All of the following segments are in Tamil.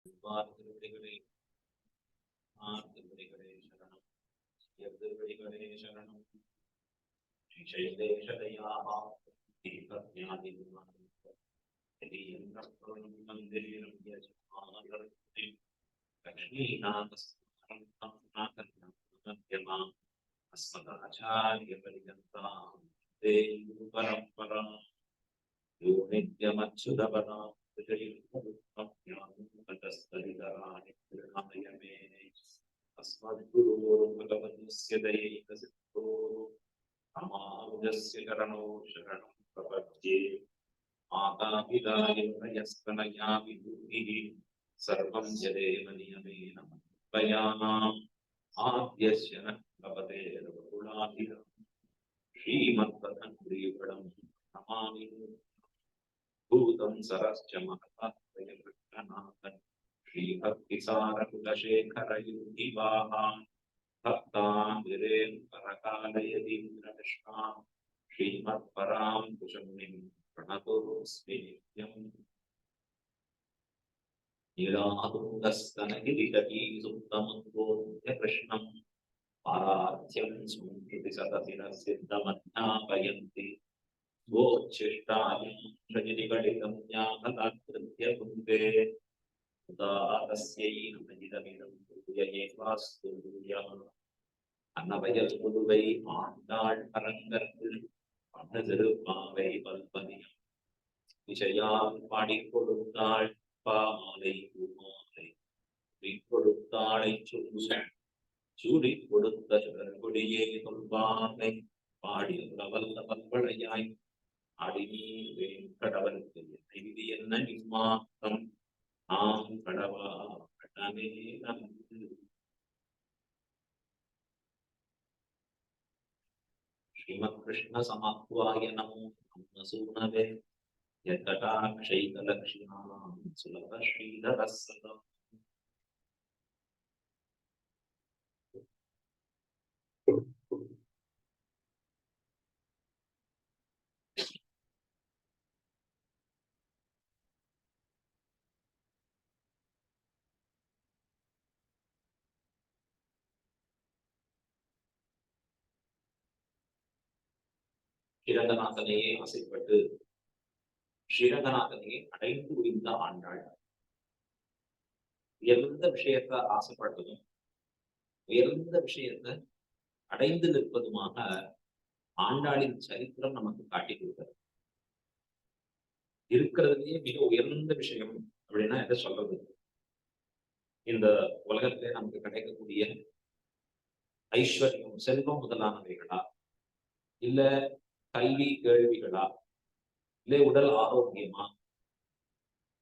திருவடிகளே திருவடிகளே சரணம். திருவடிகளே சரணம். ஸ்ரீசைலேஷதயாः अस्मदाचार्यपर्यन्तां ते गुरुपरम्परा यो नित्यमच्युतपदां अस्मद्गुरोर्भगवतस्य दयैकसिद्धो रामानुजस्य चरणौ शरणं प्रपद्ये। मातापितायस्तनया विभूतिः सर्वं यदेव नियमेन मत्पयानाम् आद्यस्य न भवतेर्बहुलाभिरामं श्रीमत्पतञ्जलिफलं नमामि। भूतं सरश्च महतात्मयकृष्णनाथन् श्रीभक्तिसारकुलशेखरयुगिवाहान् भक्ताङ्गिरेन्दरकालयतीन्द्रनिष्ठां श्रीमत्परां कुशमुनिं प्रणतोऽस्मि नित्यम्। नीलातुङ्गस्तनगिरितटीसुप्तमुद्बोध्य कृष्णम् पारार्थ्यं स्मृतिसततिरसिद्धमध्यापयन्ति गोच्छिष्टादिकटितं ज्ञानदात्कृत्य कुन्दे उदातस्यै नमजिदमिदं पूजयेवास्तु पूज्यः अन्नवयல் புதுவை ஆண்டாள் அரங்கற்கு அன்னதிருப்பாவை பல்பதியம் விஷயால் பாடிக் கொடுத்தாள் பாமாலை பூமாலை கொடுத்தாளை சொல்லுங்கள் சூடி கொடுத்த சுடர்கொடியே சொல்வானை பாடி வல்ல வல்வளையாய் ஆடி நீர் வேங்கடவருக்கு இது என்ன நிம்மாக்கம் நாம் கடவா கடமே நன்று. ஸ்ரீமத் கிருஷ்ண சமாத்வாய நமோ நமசூனவே யதடாக்ஷைகலக்ஷ்யாம் சுலப ஸ்ரீதரஸ்ஸதம். ஸ்ரீரங்கநாதனையே ஆசைப்பட்டு ஸ்ரீரங்கநாதனையே அடைந்து உரிந்த ஆண்டாள். உயர்ந்த விஷயத்தை ஆசைப்பட்டதும் உயர்ந்த விஷயத்தை அடைந்து நிற்பதுமாக ஆண்டாளின் சரித்திரம் நமக்கு காட்டி கொடுக்கிறது. இருக்கிறதுலயே மிக உயர்ந்த விஷயம் அப்படின்னா எதை சொல்றது? இந்த உலகத்திலே நமக்கு கிடைக்கக்கூடிய ஐஸ்வர்யம், செல்வம் முதலானவைகளா, இல்ல கல்வி கேள்விகளா, இல்லை உடல் ஆரோக்கியமா?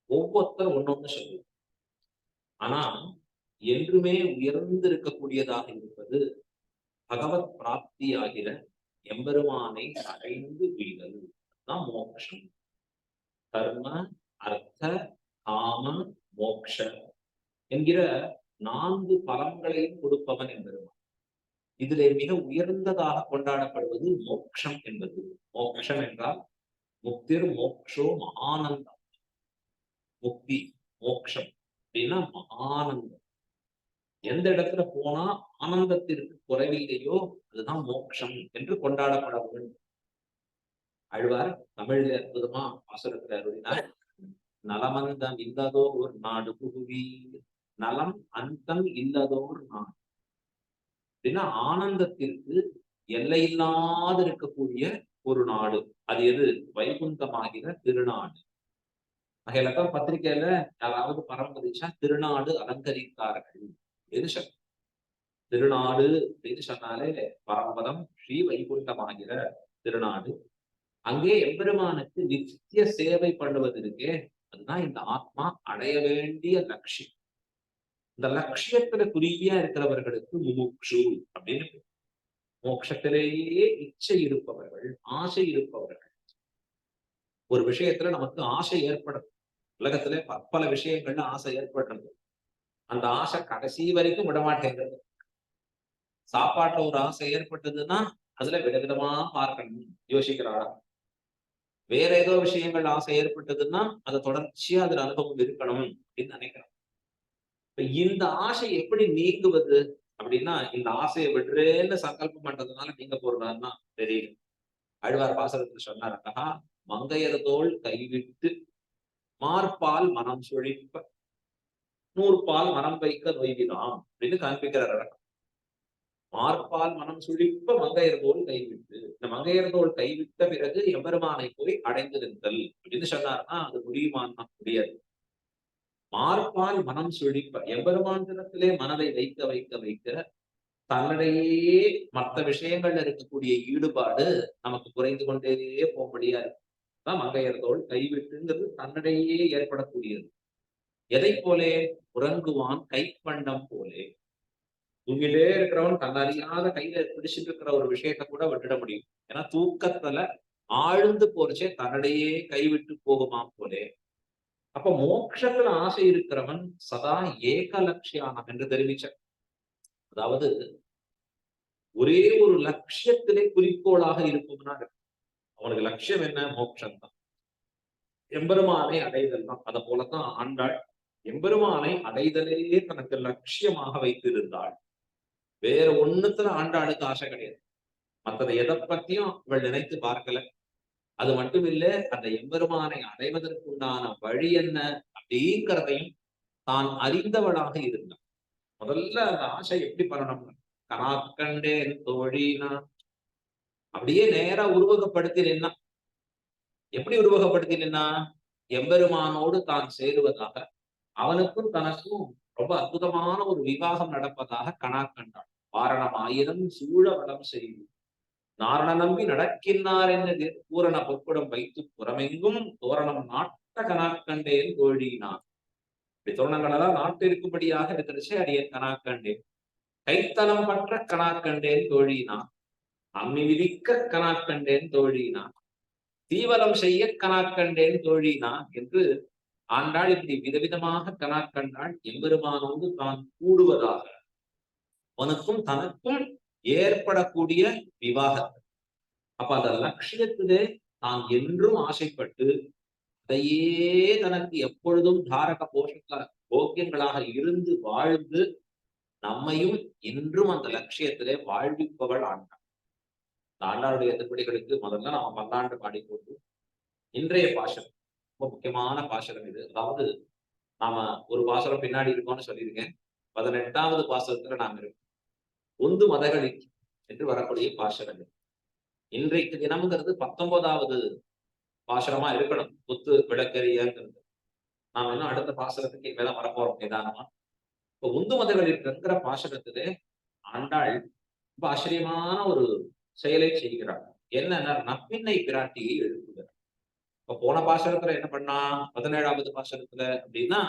ஒவ்வொருத்தரும் ஒன்னொன்னு சொல்லுவோம். ஆனா என்றுமே உயர்ந்து இருக்கக்கூடியதாக இருப்பது பகவத் பிராப்தி ஆகிற எம்பெருமானை அடைந்து வீழல் தான் மோட்சம். கர்ம அர்த்த காம மோக்ஷ என்கிற 4 பலன்களையும் கொடுப்பவன் எம்பெருமான். இதிலே மிக உயர்ந்ததாக கொண்டாடப்படுவது மோக்ஷம் என்பது. மோக்ஷம் என்றால் முக்திர் மோக்ஷோ மகானந்தம். முக்தி மோக்ஷம் அப்படின்னா மகானந்தம். எந்த இடத்துல போனா ஆனந்தத்திற்கு குறைவில்லையோ அதுதான் மோக்ஷம் என்று கொண்டாடப்பட வேண்டும். ஆழ்வார் தமிழ்ல அற்புதமா பாசுரத்துல அருளினார். நலமந்தம் இல்லதோர் நாடு புகுவி, நலம் அந்தம் இல்லதோர் நாடு அப்படின்னா ஆனந்தத்திற்கு எல்லையில்லாது இருக்கக்கூடிய ஒரு நாடு. அது எது? வைகுந்தமாகிற திருநாடு. வகையிலதான் பத்திரிகையில யாராவது பரம்பதிச்சா திருநாடு அலங்கரித்தார்கள் எது சக்தி. திருநாடு அப்படின்னு சொன்னாலே பரம்பதம் ஸ்ரீ வைகுண்டமாகிற திருநாடு. அங்கே எம்பெருமானுக்கு நித்திய சேவை பண்ணுவது இருக்கே, அதுதான் இந்த ஆத்மா அடைய வேண்டிய லட்சியம். இந்த லட்சியத்துல குறியா இருக்கிறவர்களுக்கு முமுக்ஷு அப்படின்னு மோட்சத்திலேயே இச்சை இருப்பவர்கள், ஆசை இருப்பவர்கள். ஒரு விஷயத்துல நமக்கு ஆசை ஏற்படுது. உலகத்துல பற்பல விஷயங்கள்ல ஆசை ஏற்படுறது. அந்த ஆசை கடைசி வரைக்கும் விடமாட்டேங்கிறது. சாப்பாட்டுல ஒரு ஆசை ஏற்பட்டதுன்னா அதுல விதவிதமா பார்க்கணும் யோசிக்கிறாரா. வேற ஏதோ விஷயங்கள் ஆசை ஏற்பட்டதுன்னா அதை தொடர்ச்சியா அதுல அனுபவம் இருக்கணும் அப்படின்னு நினைக்கிறோம். இந்த ஆசை எப்படி நீங்குவது அப்படின்னா, இந்த ஆசையை விடுறேன்னு சங்கல்பம் பண்றதுனால நீங்க போறதான்னா தெரியல. ஆழ்வார் பாசுரத்துல சொன்னார் அழகா, மங்கையர் தோள் கைவிட்டு மார்பால் மனம் சுழிப்ப நூற்பால் மனம் வைக்க நொய்வினாம் அப்படின்னு காண்பிக்கிறார் அழகா. மார்பால் மனம் சுழிப்ப மங்கையர் தோள் கைவிட்டு, இந்த மங்கையர் தோள் கைவிட்ட பிறகு எம்பெருமானை போய் அடைந்திருத்தல் அப்படின்னு சொன்னார்னா அது முடியுமான்னா முடியாது. மார்பால் மனம் சுழிப்ப எம்பெருமான் தினத்திலே மனதை வைக்க வைக்க வைக்க தன்னிடையே மற்ற விஷயங்கள்ல இருக்கக்கூடிய ஈடுபாடு நமக்கு குறைந்து கொண்டே போகும்படியா இருக்கு. மங்கையர் தோள் கைவிட்டுங்கிறது தன்னிடையே ஏற்படக்கூடியது. எதை போலே? உறங்குவான் கைப்பண்டம் போலே. தூங்கிட்டே இருக்கிறவன் தன்னறியாத கையில பிடிச்சிட்டு இருக்கிற ஒரு விஷயத்த கூட விட்டுட முடியும். ஏன்னா தூக்கத்துல ஆழ்ந்து போறச்சே தன்னிடையே கைவிட்டு போகுமாம் போலே. அப்ப மோட்சத்துல ஆசை இருக்கிறவன் சதா ஏகலட்சியானம் என்று தெரிவிச்ச. அதாவது ஒரே ஒரு லட்சியத்திலே குறிக்கோளாக இருக்கும்னா அவனுக்கு லட்சியம் என்ன? மோட்சம் தான். எம்பெருமானை அடைதல் தான். அத போலதான் ஆண்டாள் எம்பெருமானை அடைதலே தனக்கு லட்சியமாக வைத்திருந்தாள். வேற ஒண்ணுத்துல ஆண்டாளுக்கு ஆசை கிடையாது. மற்றதை எதை பத்தியும் இவள் நினைத்து பார்க்கல. அது மட்டும் இல்ல, அந்த எம்பெருமானை அடைவதற்குண்டான வழி என்ன அப்படிங்கிறதையும் தான் அறிந்தவளாக இருந்தாள். முதல்ல அந்த ஆசை எப்படி பண்ணணும்? கனாக்கண்டேன் தோழினா அப்படியே நேரா உருவகப்படுத்தி நின்னா. எப்படி உருவகப்படுத்தி நின்னா? எம்பெருமானோடு தான் சேருவதாக, அவனுக்கும் தனக்கும் ரொம்ப அற்புதமான ஒரு விவாகம் நடப்பதாக கனா கண்டாள். வாரணம் 1000 சூழ வளம் செய்யும் நாரண நம்பி நடக்கின்றார் என்று பூரண பொற்புடம் வைத்து புறமெங்கும் தோரணம் நாட்ட கனாக்கண்டேன் தோழினான். இப்படி தோரணங்களெல்லாம் நாட்டு இருக்கும்படியாக இருக்கிறச்சு அடியேன் கனாக்கண்டேன். கைத்தலம் பற்ற கனாக்கண்டேன் தோழினான். அம்மி விதிக்க கனாக்கண்டேன் தோழினான். தீவலம் செய்ய கனாக்கண்டேன் தோழினான் என்று ஆண்டாள் இப்படி விதவிதமாக கனாக்கண்டாள். எம்பெருமானோடு தான் கூடுவதாக அவனுக்கும் தனக்கும் ஏற்படக்கூடிய விவாகத்தை. அப்ப அந்த லட்சியத்திலே தான் என்றும் ஆசைப்பட்டு அதையே தனக்கு எப்பொழுதும் தாரக போக்கியங்களாக இருந்து வாழ்ந்து நம்மையும் இன்றும் அந்த லட்சியத்திலே வாழ்விப்பவள் ஆண்டாள். இந்த ஆண்டாளுடைய திருப்படிகளுக்கு முதல்ல நாம பல்லாண்டு பாடிக்கொண்டு இன்றைய பாசனம் ரொம்ப முக்கியமான பாசனம் இது. அதாவது நாம ஒரு பாசனம் பின்னாடி இருக்கோம்னு சொல்லியிருக்கேன். 18வது பாசனத்துல நாம இருக்கோம். உந்து மதகளில் என்று வரக்கூடிய பாசனம். இன்றைக்கு தினம்ங்கிறது 19வது பாசனமா இருக்கணும். புத்து விளக்கறியங்கிறது. நாம இன்னும் அடுத்த பாசனத்துக்கு இனிமேதான் வரப்போறோம் நிதானமா. இப்ப உந்து மதகளில் பாசனத்திலே ஆண்டாள் ரொம்ப ஆச்சரியமான ஒரு செயலை செய்கிறார். என்னன்னா நப்பின்னை பிராட்டியை எழுப்புகிறார். இப்ப போன பாசனத்துல என்ன பண்ணா? 17வது பாசனத்துல அப்படின்னா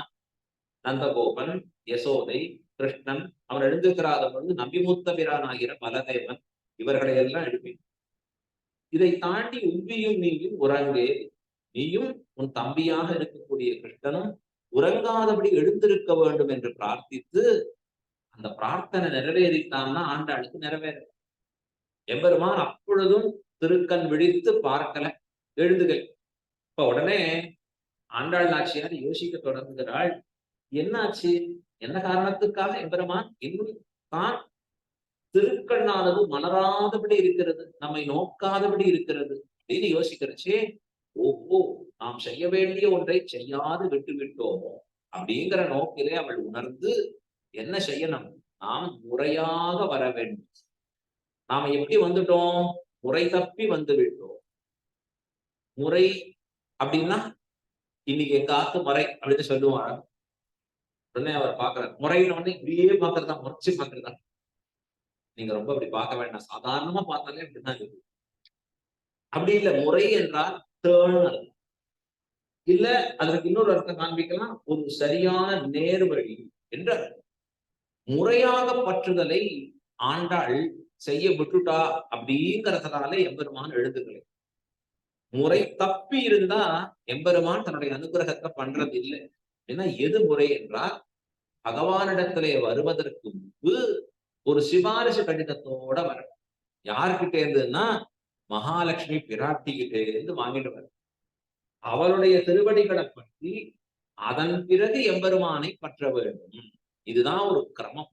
நந்தகோபன், யசோதை, கிருஷ்ணன் அவன் எழுந்திருக்கிறாத பொழுது நம்பிமூத்த பிரானாகிற பலதேவன் இவர்களை எல்லாம் எழுப்பி இதை தாண்டி உவ்வியும் நீயும் உறங்கே, நீயும் உன் தம்பியாக இருக்கக்கூடிய கிருஷ்ணனும் உறங்காதபடி எழுந்திருக்க வேண்டும் என்று பிரார்த்தித்து அந்த பிரார்த்தனை நிறைவேறித்தான்னா ஆண்டாளுக்கு நிறைவேற. எம்பெருமான் அப்பொழுதும் திருக்கண் விழித்து பார்க்கல, எழுதுகள். இப்ப உடனே ஆண்டாள் நாச்சியார் யோசிக்க தொடங்குகிறாள். என்னாச்சு? என்ன காரணத்துக்காக எம்பெருமான் இன்னும் தான் திருக்கண்ணானது மலராதபடி இருக்கிறது, நம்மை நோக்காதபடி இருக்கிறது அப்படின்னு யோசிக்கிறச்சே, ஓஹோ நாம் செய்ய வேண்டிய ஒன்றை செய்யாது விட்டு விட்டோமோ அப்படிங்கிற நோக்கிலே அவள் உணர்ந்து என்ன செய்யணும்? நாம் முறையாக வர வேண்டும். நாம எப்படி வந்துட்டோம்? முறை தப்பி வந்து விட்டோம். முறை அப்படின்னா இன்னைக்கு எங்க ஆத்து முறை அப்படின்னு சொல்லுவாங்க. உடனே அவர் பாக்குறாரு. முறைன்னு உடனே இப்படியே பாக்குறதா, முறைச்சு பாக்குறதா? நீங்க ரொம்ப அப்படி பார்க்க வேண்டாம். சாதாரணமா பார்த்தாலே அப்படிதான் இருக்கு. அப்படி இல்ல, முறை என்றால் டேர்ன். இல்ல அதற்கு இன்னொரு அர்த்தம் காண்பிக்கலாம், ஒரு சரியான நேர்வழி என்ற முறையாக பற்றுதலை ஆண்டாள் செய்ய விட்டுட்டா அப்படிங்கிறதுனாலே எம்பெருமான் எழுதுகளை. முறை தப்பி இருந்தா எம்பெருமான் தன்னுடைய அனுகிரகத்தை பண்றது இல்லை. ஏன்னா எது முறை என்றால் பகவானிடத்திலே வருவதற்கு முன்பு ஒரு சிபாரிசு கடிதத்தோட வர. யார்கிட்ட இருந்துன்னா மகாலட்சுமி பிராட்டி கிட்டே இருந்து வாங்கிட்டு வர. அவளுடைய திருவடிகளை பற்றி அதன் பிறகு எம்பெருமானை பற்ற வேண்டும் இதுதான் ஒரு கிரமம்.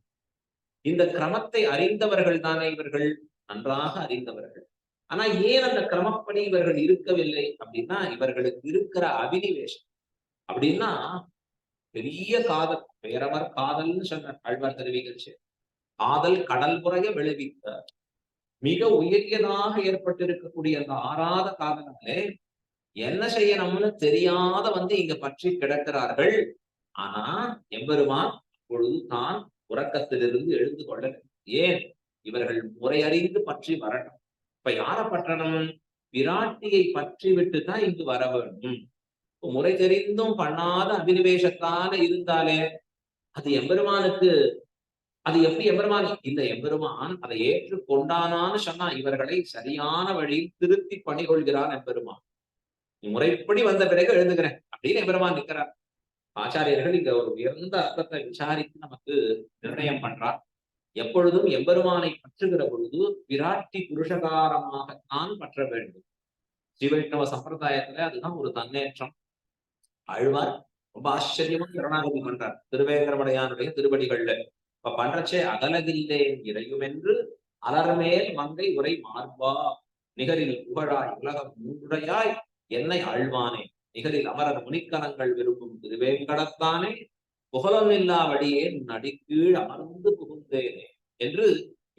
இந்த கிரமத்தை அறிந்தவர்கள் தானே இவர்கள், நன்றாக அறிந்தவர்கள். ஆனா ஏன் அந்த கிரமப்படி இவர்கள் இருக்கவில்லை அப்படின்னா, இவர்களுக்கு இருக்கிற அபினிவேஷம். அப்படின்னா பெரிய காதல், பேரவர் காதல்னு சொன்ன ஆழ்வார் தெரிவிக்கிச்சு. காதல் கடல் புறைய விளைவித்த மிக உயரியதாக ஏற்பட்டிருக்கக்கூடிய அந்த ஆறாத காதலே என்ன செய்யணும்னு தெரியாத வந்து இங்க பற்றி கிடக்கிறார்கள். ஆனா எம்பெருமான் அப்பொழுது தான் உறக்கத்திலிருந்து எழுந்து கொள்ள ஏன் இவர்கள் முறையறிந்து பற்றி வரணும். இப்ப யார பற்றணும்? பிராட்டியை பற்றி விட்டு தான் இங்கு வர வேண்டும். முறை தெரிந்தும் பண்ணாத அபினிவேசத்தால இருந்தாலே அது எம்பெருமானுக்கு அது எப்படி எம்பெருமான் இந்த எம்பெருமான் அதை ஏற்று கொண்டானான்னு சொன்னா இவர்களை சரியான வழியில் திருத்தி பணிகொள்கிறான் எம்பெருமான். முறைப்படி வந்த பிறகு எழுதுகிறேன் அப்படின்னு எம்பெருமான் நிற்கிறார். ஆச்சாரியர்கள் இங்க ஒரு உயர்ந்த அர்த்தத்தை விசாரித்து நமக்கு நிர்ணயம் பண்றார். எப்பொழுதும் எம்பெருமானை பற்றுகிற பொழுது விராட்டி புருஷகாரமாகத்தான் பற்ற வேண்டும். ஸ்ரீவைஷ்ணவ சம்பிரதாயத்துல அதுதான் ஒரு தன்னேற்றம். ஆழ்வார் ரொம்ப ஆச்சரியமா கருணாகதி பண்றார் திருவேங்கரமடையானுடைய திருவடிகள்ல. இப்ப பண்றச்சே அகலகில்லேன் இறையும் என்று அலர்மேல் மங்கை உரை மார்பா நிகரில் புகழாய் உலகம் மூன்றுடையாய் என்னை ஆழ்வானே நிகரில் அமரர் முனிக்கணங்கள் விரும்பும் திருவேங்கடத்தானே புகழமில்லா வழியே நடிக்கீழ் அமர்ந்து புகுந்தேனே என்று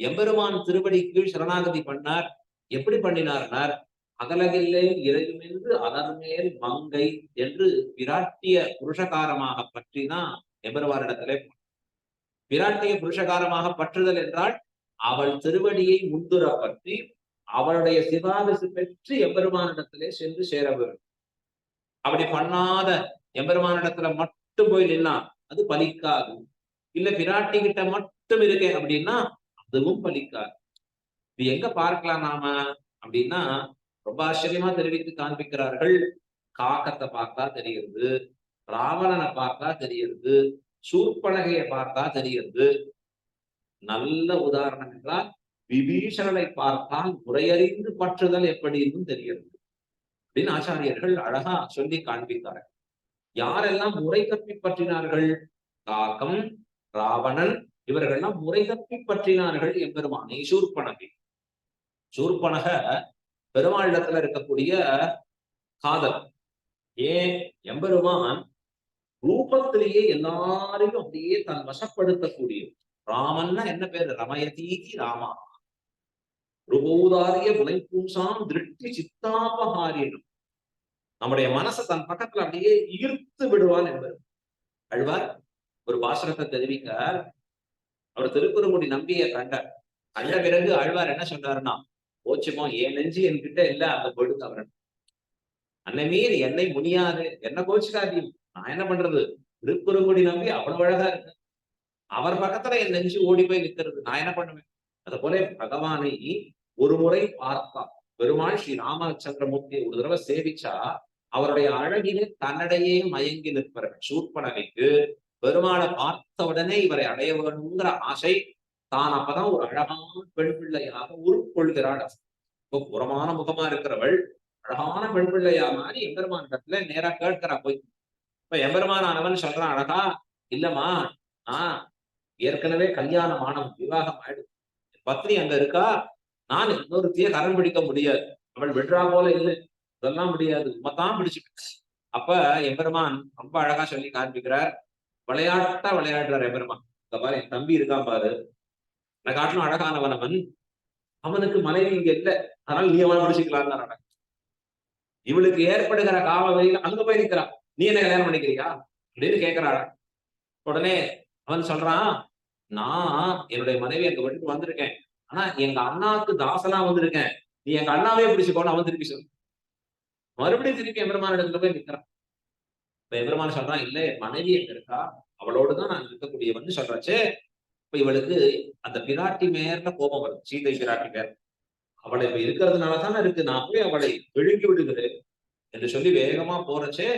எம்பெருமான் திருவடி கீழ் சரணாகதி பண்ணார். எப்படி பண்ணினார்னார், அகலகில்லே இறையும் என்று அலர்மேல் மங்கை என்று விராட்டிய புருஷகாரமாக பற்றினா எம்பெருமானிடத்திலே விராட்டிய புருஷகாரமாக பற்றுதல் என்றால் அவள் திருவடியை முந்துர பற்றி அவளுடைய சிபாரிசு பெற்று எம்பெருமானிடத்திலே சென்று சேர வேண்டும். அப்படி பண்ணாத எம்பெருமானிடத்துல மட்டும் போய் நின்னா அது பலிக்காது. இல்ல பிராட்டி கிட்ட மட்டும் இருக்கேன் அப்படின்னா அதுவும் பலிக்காது. இது எங்க பார்க்கலாம் நாம அப்படின்னா ரொம்ப ஆச்சரியமா தெரிவித்து காண்பிக்கிறார்கள். காக்கத்தை பார்த்தா தெரியுது, ராவணனை பார்த்தா தெரியுது, சூர்பனகையை பார்த்தா தெரியுது. நல்ல உதாரணம் என்றால் விபீஷணனை பார்த்தால் முறையறிந்து பற்றுதல் எப்படின்னு தெரியுது அப்படின்னு ஆச்சாரியர்கள் அழகா சொல்லி காண்பித்தார்கள். யாரெல்லாம் முறை தப்பி பற்றினார்கள்? காகம், ராவணன் இவர்கள்லாம் முறை தப்பி பற்றினார்கள் எம்பெருமானை. சூர்பனகை, சூர்பனக பெருமாளிடத்துல இருக்கக்கூடிய காதல். ஏன் எம்பெருமான் ரூபத்திலேயே எல்லாரையும் அப்படியே தன் வசப்படுத்தக்கூடிய ராமன்னா என்ன பேரு? ரமயதீதி ராமா ரூபௌதாரிய புலைப்பூசாம் திருஷ்டி சித்தாபகாரியம். நம்முடைய மனசை தன் பக்கத்துல அப்படியே ஈர்த்து விடுவான் என்பது அழ்வார் ஒரு பாசனத்தை தெரிவிக்கார். அவர் திருக்குறுங்குடி நம்பிய கண்டார். கண்ட பிறகு ஆழ்வார் என்ன சொன்னாருன்னா, போச்சுமோ என் நெஞ்சு என்கிட்ட இல்ல அந்த பொழுது அவரன் அன்னை மீறி என்னை முடியாது, என்ன கோச்சுக்காதீங்க, நான் என்ன பண்றது? திருக்குறுங்குடி நம்பி அவ்வளவு அழகா இருக்கு, அவர் பக்கத்துல என் நெஞ்சு ஓடி போய் நிற்கிறது, நான் என்ன பண்ணுவேன்? அது போல பகவானை ஒரு முறை பார்த்தா பெருமாள் ஸ்ரீ ராமச்சந்திரமூர்த்தியை ஒரு தடவை சேவிச்சா அவருடைய அழகிலே தன்னடையே மயங்கி நிற்பவர்கள். சூர்பனகைக்கு பெருமாளை பார்த்த உடனே இவரை அடைய வேணுங்கிற ஆசை, தான் அப்பதான் ஒரு அழகான பெண் பிள்ளையாக உருக்கொள்கிறாள். புறமான முகமா இருக்கிறவள் அழகான பெண் பிள்ளையா மாறி எம்பெருமானிடத்துல நேரா கேட்கிறா போய். இப்ப எம்பெருமான் ஆனவன் சொல்றான் அழகா, இல்லம்மா ஏற்கனவே கல்யாணம் ஆனவன், விவாகம் ஆயிடுச்சு, பத்னி அங்க இருக்கா, நான் இன்னொருத்திய கரம் பிடிக்க முடியாது, அவள் விடுறா போல இல்லை, இதெல்லாம் முடியாது, உமத்தான் பிடிச்சிட்டு. அப்ப எம்பெருமான் ரொம்ப அழகா சொல்லி காண்பிக்கிறார். விளையாட்டா விளையாடுறார் எம்பெருமான். இந்த பாரு என் தம்பி இருக்கான் பாரு, எனக்கு காட்டிலும் அழகானவன் அவன், அவனுக்கு மனைவி இங்க இல்ல, அதனால நீ அவனை பிடிச்சிக்கலாம் தான். இவளுக்கு ஏற்படுகிற காவ வெளியில அங்க போய் நிற்கிறான், நீ என்ன கல்யாணம் பண்ணிக்கிறியா அப்படின்னு கேட்கிறாள். உடனே அவன் சொல்றான், நான் என்னுடைய மனைவி எங்க வீட்டுக்கு வந்திருக்கேன், ஆனா எங்க அண்ணாவுக்கு தாசனா வந்திருக்கேன், நீ எங்க அண்ணாவே பிடிச்சுக்கோன்னு அவன் திருப்பி சொல்லு. மறுபடியும் திருப்பி எம்பெருமான இடத்துல போய் நிற்கிறான். இப்ப எம்பெருமான் சொல்றான், இல்ல மனைவி எங்க இருக்கா, அவளோடுதான் நான் இருக்கக்கூடியவன்னு சொல்றாச்சு. இப்ப இவளுக்கு அந்த பிராட்டி மேல கோபம் வரும், சீதை பிராட்டி மேல. அவளை இப்ப இருக்கிறதுனாலதானே இருக்கு, நான் போய் அவளை விழுங்கி விடுகிறேன் என்று சொல்லி வேகமா போறச்சே.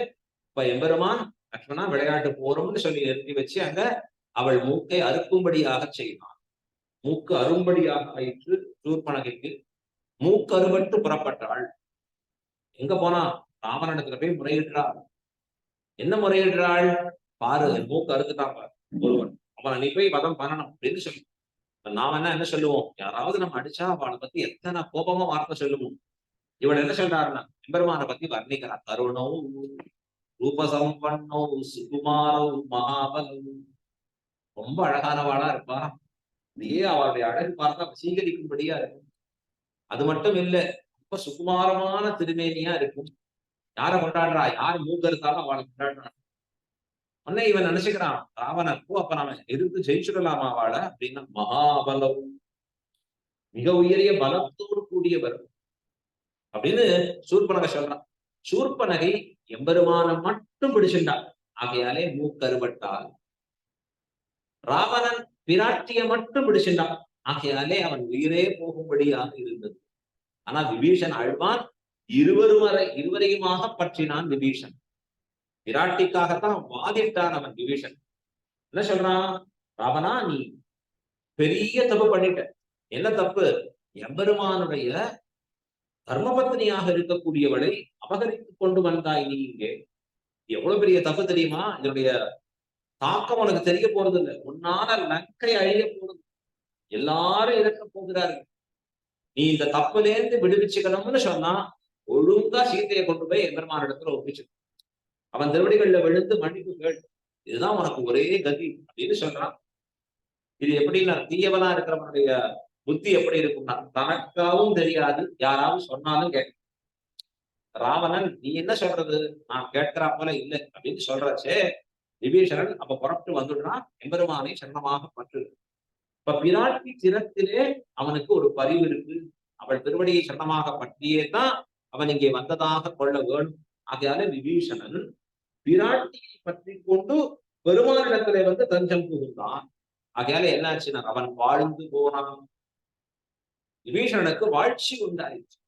இப்ப எம்பெருமான் லக்ஷ்மணா விளையாட்டு போறோம்னு சொல்லி நிறுத்தி வச்சு அங்க அவள் மூக்கை அறுக்கும்படியாக செய்தான். மூக்கு அரும்படியாக ஆயிற்று சூர்பனகைக்கு. மூக்கு அறுபட்டு புறப்பட்டாள். எங்க போனா? ராமனிடத்துல போய் முறையிடுறாள். என்ன முறையிடுறாள்? பாரு, மூக்கு அறுத்துட்டான் பாரு ஒருவன், அவனை நீ போய் வதம் பண்ணணும் அப்படின்னு சொல்லி நாம என்ன சொல்லுவோம், யாராவது நம்ம அடிச்சா அவளை பத்தி எத்தனை கோபமா வார்த்தை சொல்லுவோம். இவள் என்ன சொல்றாருன்னா எம்பெருமானை பத்தி வர்ணிக்கிறார். கருணோ ரூபசம்பன்னோ சுகுமாரோ மகாபலோ, ரொம்ப அழகானவாளா இருப்பா. அப்படியே அவளுடைய அழகு பார்த்தா வசீகரிக்கும்படியா இருக்கும். அது மட்டும் இல்ல, ரொம்ப சுகுமாரமான திருமேனியா இருக்கும். யாரை கொண்டாடுறா, யார் மூக்க இருந்தாலும் அவளை கொண்டாடுறான். உடனே இவன் நினைச்சுக்கிறான் ராவணன், அப்ப நாம எதிர்த்து ஜெயிச்சுடலாமா அவளை அப்படின்னா, மகாபலம், மிக உயரிய பலத்தோடு கூடியவர் அப்படின்னு சூர்பனகை சொல்றான். சூர்பனகை எம்பெருமான மட்டும் பிடிச்சிருந்தாள், ஆகையாலே மூக்கருவட்டால். ராவணன் பிராட்டிய மட்டும் பிடிச்சிருந்தான், ஆகையாலே அவன் உயிரே போகும்படியாக இருந்தது. ஆனா விபீஷன் அழ்வான் இருவரையுமாக பற்றினான் விபீஷன். விராட்டிக்காகத்தான் வாதிட்டான் அவன் விபீஷன். என்ன சொல்றான், ராவணா நீ பெரிய தப்பு பண்ணிட்ட. என்ன தப்பு, எம்பெருமானுடைய தர்மபத்னியாக இருக்கக்கூடியவளை அபகரித்துக் கொண்டு வந்தாய் நீ இங்கே. எவ்வளவு பெரிய தப்பு தெரியுமா, இதனுடைய தாக்கம் உனக்கு தெரிய போறது இல்லை. உன்னால லங்கை அழிய போறது, எல்லாரும் இறக்க போகிறார்கள். நீ இந்த தப்புலேருந்து விடுவிச்சுக்கணும்னு சொன்னா ஒழுங்கா சீதையை கொண்டு போய் எம்பெருமானிடத்துல ஒப்பிச்சு அவன் திருவடிகள்ல விழுந்து மன்னிப்பு கேள், இதுதான் உனக்கு ஒரே கதி அப்படின்னு சொல்றான். இது எப்படின்னா, தீயவனா இருக்கிறவனுடைய புத்தி எப்படி இருக்கும்னா, தனக்காவும் தெரியாது, யாராவது சொன்னாலும் கேட்க. ராவணன் நீ என்ன சொல்றது, நான் கேட்கிறா போல இல்லை அப்படின்னு சொல்றச்சே, விபீஷணன் அப்ப புறப்பட்டு வந்துடுறான், எம்பெருமானை சரணமாக பற்று. இப்ப பிராட்டி சிரத்திலே அவனுக்கு ஒரு பரிவு இருக்கு. அவள் திருவடியை சரணமாக பற்றியே தான் அவன் இங்கே வந்ததாக கொள்ள வேணும். ஆகையால விபீஷணன் பிராட்டியை பற்றி கொண்டு பெருமானிடத்திலே வந்து தஞ்சம் புகுந்தான். ஆகையால என்னாச்சுன்னா அவன் வாழ்ந்து போனான். விபீஷணனுக்கு வாழ்ச்சி உண்டாயிடுச்சு.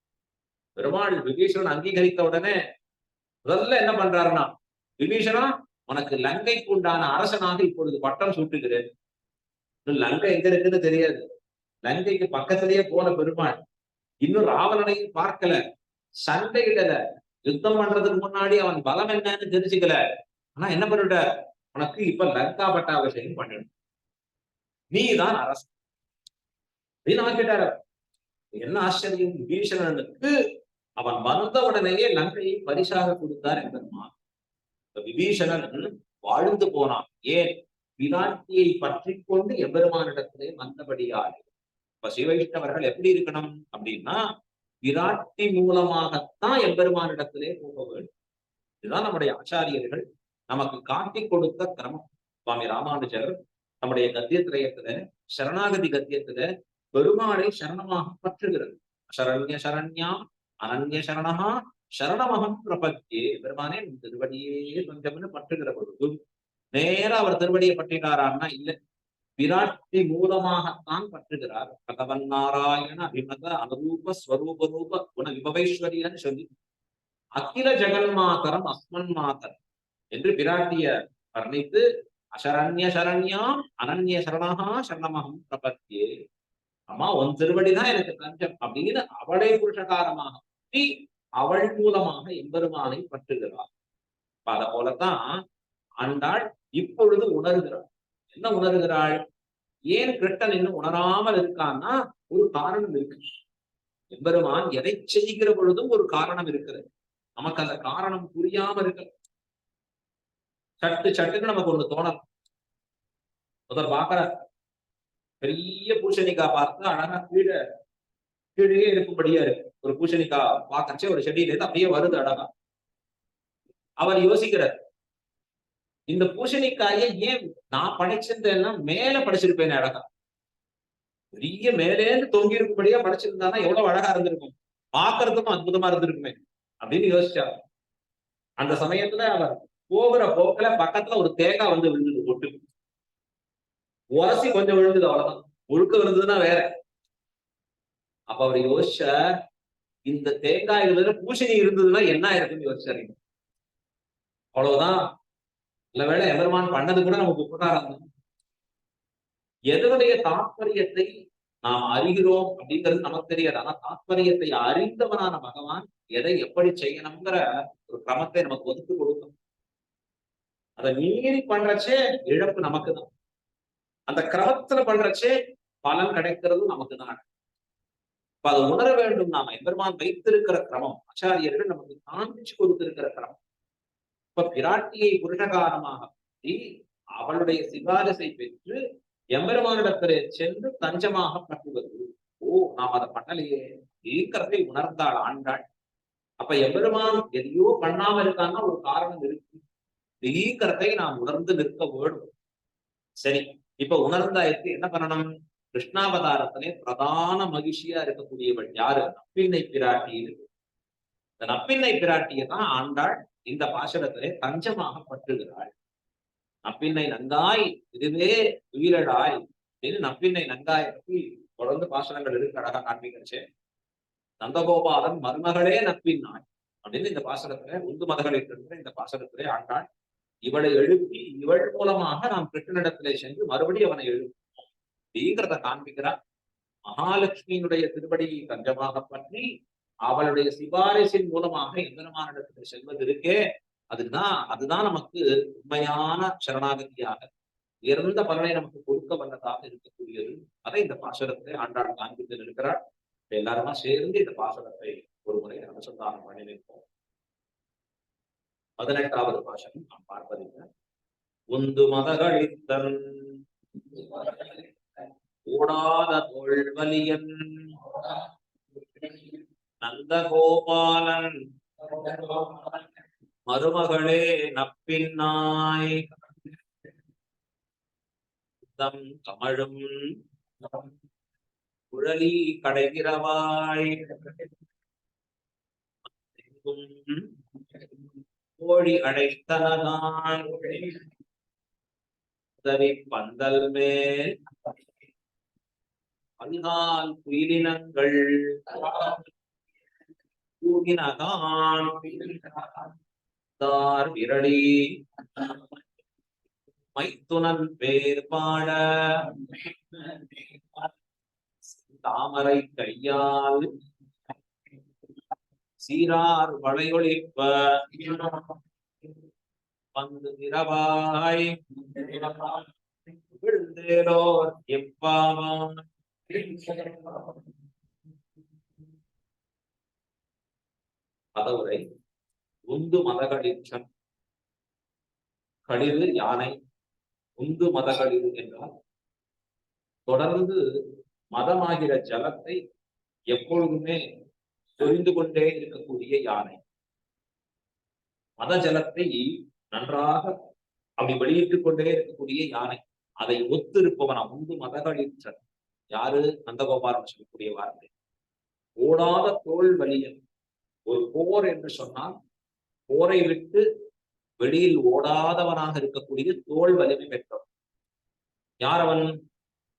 பெருமாள் விபீஷணன் அங்கீகரித்த உடனே முதல்ல என்ன பண்றாருன்னா, விபீஷணா உனக்கு லங்கைக்கு உண்டான அரசனாக இப்பொழுது பட்டம் சூட்டுகிறேன். லங்கை எங்க இருக்குன்னு தெரியாது, லங்கைக்கு பக்கத்திலேயே போன பெருமாள் இன்னும் ராவணனையும் பார்க்கல, சண்டையிடல, யுத்தம் பண்றதுக்கு முன்னாடி அவன் பலம் என்னன்னு தெரிஞ்சுக்கல. ஆனா என்ன பண்ணிட்ட, உனக்கு இப்ப லங்கா பட்டாபிஷேகம் பண்ணிடும், நீதான் அரசு அப்படின்னு ஆக்கிட்டாரு. என்ன ஆச்சரியம், விபீஷணனுக்கு அவன் வந்த உடனேயே லங்கையை பரிசாக கொடுத்தார் என்பதுமா. விபீஷணன் வாழ்ந்து போனான். ஏன், பிராட்டியை பற்றி கொண்டு எம்பெருமானிடத்திலே வந்தபடியால். இப்ப சிவைஷ்ணவர்கள் எப்படி இருக்கணும் அப்படின்னா, பிராட்டி மூலமாகத்தான் எம்பெருமானிடத்திலே போக வேண்டும். இதுதான் நம்முடைய ஆச்சாரியர்கள் நமக்கு காட்டி கொடுத்த கிரமம். சுவாமி ராமானுஜர் நம்முடைய கத்தியத்திரயத்துல, சரணாகதி கத்தியத்துல பெருமாளை சரணமாக பற்றுகிறது. சரண்ய சரண்யாம் அனன்ய சரணா சரணமகம் பிரபத்தியே. பெருமானே திருவடியே கொஞ்சம்னு பற்றுகிற பொழுது நேர அவர் திருவடியை பற்றினாரான்னா இல்ல, பிராட்டி மூலமாகத்தான் பற்றுகிறார். பகவன் நாராயண அபிமத அனுரூப ஸ்வரூப ரூப குண விபவைஸ்வரியன்னு சொல்லி அகில ஜெகன்மாதரம் அஸ்மன் மாதர் என்று பிராட்டிய வர்ணித்து, அசரண்ய சரண்யாம் அனன்ய சரணா சரணமகம் பிரபத்தியே. அம்மா உன் திருவடிதான் எனக்கு தஞ்சம் அப்படின்னு அவளை புருஷகாரமாக பற்றி அவள் மூலமாக எம்பெருமானை பற்றுகிறார். அத போலத்தான் ஆண்டாள் இப்பொழுது உணர்கிறாள். என்ன உணர்கிறாள், ஏன் கிருஷ்ணன் இன்னும் உணராமல் இருக்கான்னா ஒரு காரணம் இருக்கு. எம்பெருமான் எதை செய்கிற பொழுதும் ஒரு காரணம் இருக்கிறது. நமக்கு அந்த காரணம் புரியாம இருக்கு. சட்டுன்னு நமக்கு ஒண்ணு தோணலாம். முதல் பாக்குற பெரிய பூசணிக்காய் பார்த்தா அழகா கீழே இருக்கும்படியா இருக்கு. ஒரு பூசணிக்காய் பார்க்கச்சே ஒரு செடியில இருந்து அப்படியே வருது அழகா. அவர் யோசிக்கிறார், இந்த பூசணிக்காயை ஏன் நான் படைச்சிருந்தேன்னா மேல படைச்சிருப்பேன் அழகா, பெரிய மேலேந்து தொங்கி இருக்கும்படியா படைச்சிருந்தானா எவ்வளவு அழகா இருந்திருக்கும், பாக்குறதுக்கும் அற்புதமா இருந்திருக்குமே அப்படின்னு யோசிச்சார். அந்த சமயத்துல அவர் போகிற போக்குல பக்கத்துல ஒரு தேங்காய் வந்து விழுந்தது, கொட்டு உரசி கொஞ்சம் விழுந்தது, அவ்வளவுதான். ஒழுக்க விழுந்ததுன்னா வேற. அப்ப அவர் யோசிச்ச, இந்த தேங்காய்கள் பூசணி இருந்ததுன்னா என்ன இருக்குன்னு யோசிச்சாரு. அவ்வளவுதான். இல்ல வேலை எம்பெருமான் பண்ணது கூட நமக்கு உபகாரம். எதனுடைய தாற்பயத்தை நாம் அறிகிறோம் அப்படிங்கிறது நமக்கு தெரியாது. ஆனா தாற்பயத்தை அறிந்தவனான பகவான் எதை எப்படி செய்யணுங்கிற ஒரு கிரமத்தை நமக்கு ஒதுக்கி கொடுக்கும். அதை மீறி பண்றச்சே இழப்பு நமக்கு தான். அந்த கிரமத்துல பண்றச்சே பலன் கிடைக்கிறது நமக்கு தான். இப்ப அதை உணர வேண்டும். நாம எம்பெருமான் வைத்திருக்கிற கிரமம், ஆச்சாரியர்கள் நமக்கு காண்பிச்சு கொடுத்திருக்கிற கிரமம். இப்ப பிராட்டியை புருஷகாரமாக பற்றி அவளுடைய சிபாரிசை பெற்று எம்பெருமானிடத்திலே சென்று தஞ்சமாக பற்றுவது. ஓ, நாம் அதை பண்ணலையே இருக்கிறதை உணர்ந்தாள் ஆண்டாள். அப்ப எம்பெருமான் எதையோ பண்ணாம இருக்கான்னா ஒரு காரணம் இருக்கு. திடீர்கரத்தை நாம் உணர்ந்து நிற்க வேண்டும். சரி, இப்ப உணர்ந்தாயிருக்கு, என்ன பண்ணணும்? கிருஷ்ணாவதாரத்திலே பிரதான மகிழ்ச்சியா இருக்கக்கூடியவள் யாரு? நப்பின்னை பிராட்டி இருக்கு. இந்த நப்பின்னை பிராட்டியை தான் ஆண்டாள் இந்த பாசுரத்திலே தஞ்சமாக பற்றுகிறாள். நப்பின்னை நங்காய் இதுவே உயிரடாய் அப்படின்னு நப்பின்னை நங்காயை பற்றி தொடர்ந்து பாசுரங்கள் இருக்கு, அழகா காண்பிக்கிறச்சே. நந்தகோபாலன் மருமகளே நப்பின்னாய் அப்படின்னு இந்த பாசுரத்திலே உந்து மதகளை இந்த பாசுரத்திலே ஆண்டாள் இவளை எழுப்பி இவள் மூலமாக நாம் கிருஷ்ணனிடத்திலே சென்று மறுபடியும் அவனை எழுப்போம் அப்படிங்கிறத காண்பிக்கிறார். மகாலட்சுமியினுடைய திருவடியை தஞ்சமாக பற்றி அவளுடைய சிபாரிசின் மூலமாக எம்பெருமானிடத்தில் செல்வது இருக்கே, அதுதான் நமக்கு உண்மையான சரணாகதியாக உயர்ந்த பலனை நமக்கு கொடுக்க வல்லதாக இருக்கக்கூடியது. அதை இந்த பாசுரத்தை ஆண்டாள் காண்பித்து இருக்கிறார். எல்லாருமா சேர்ந்து இந்த பாசுரத்தை ஒரு முறை அனுசந்தானம் பண்ணி நிற்போம். 18வது பாசுரம் நாம் பார்ப்பதில்லை. உந்து மதகளித்தன் ஓடாத தோல்வலியன் நந்தகோபாலன் மருமகளே நப்பின்னாய் தம் கமழும் குழலி கடைகிறவாய் கோழி அடைத்தனதான் உதவி பந்தல் மேல் பல்கால் குயிலினங்கள் கூகினகான் தார் விரடி மைத்துனன் பேர் பாட தாமரை கையால் சீரார் வளையொழிப்ப வந்து நிறவாய் விழுந்தேலோர் எப்பாவான். பதவுரை. உந்து மதகளிச்சன். களிறு யானை, உந்து மதகளிறு என்றால் தொடர்ந்து மதமாகிற ஜலத்தை எப்பொழுதுமே தெரிந்து கொண்டே இருக்கக்கூடிய யானை. மத ஜலத்தை நன்றாக அப்படி வெளியிட்டுக் கொண்டே இருக்கக்கூடிய யானை. அதை ஒத்திருப்பவன் உந்து மதகளிச்சன். யாரு? நந்தகோபாலன் சொல்லக்கூடிய வார்த்தை. ஓடாத தோல் வலியன். ஒரு போர் என்று சொன்னால் போரை விட்டு வெளியில் ஓடாதவனாக இருக்கக்கூடிய தோல் வலிமை பெற்றவன். யார் அவன்?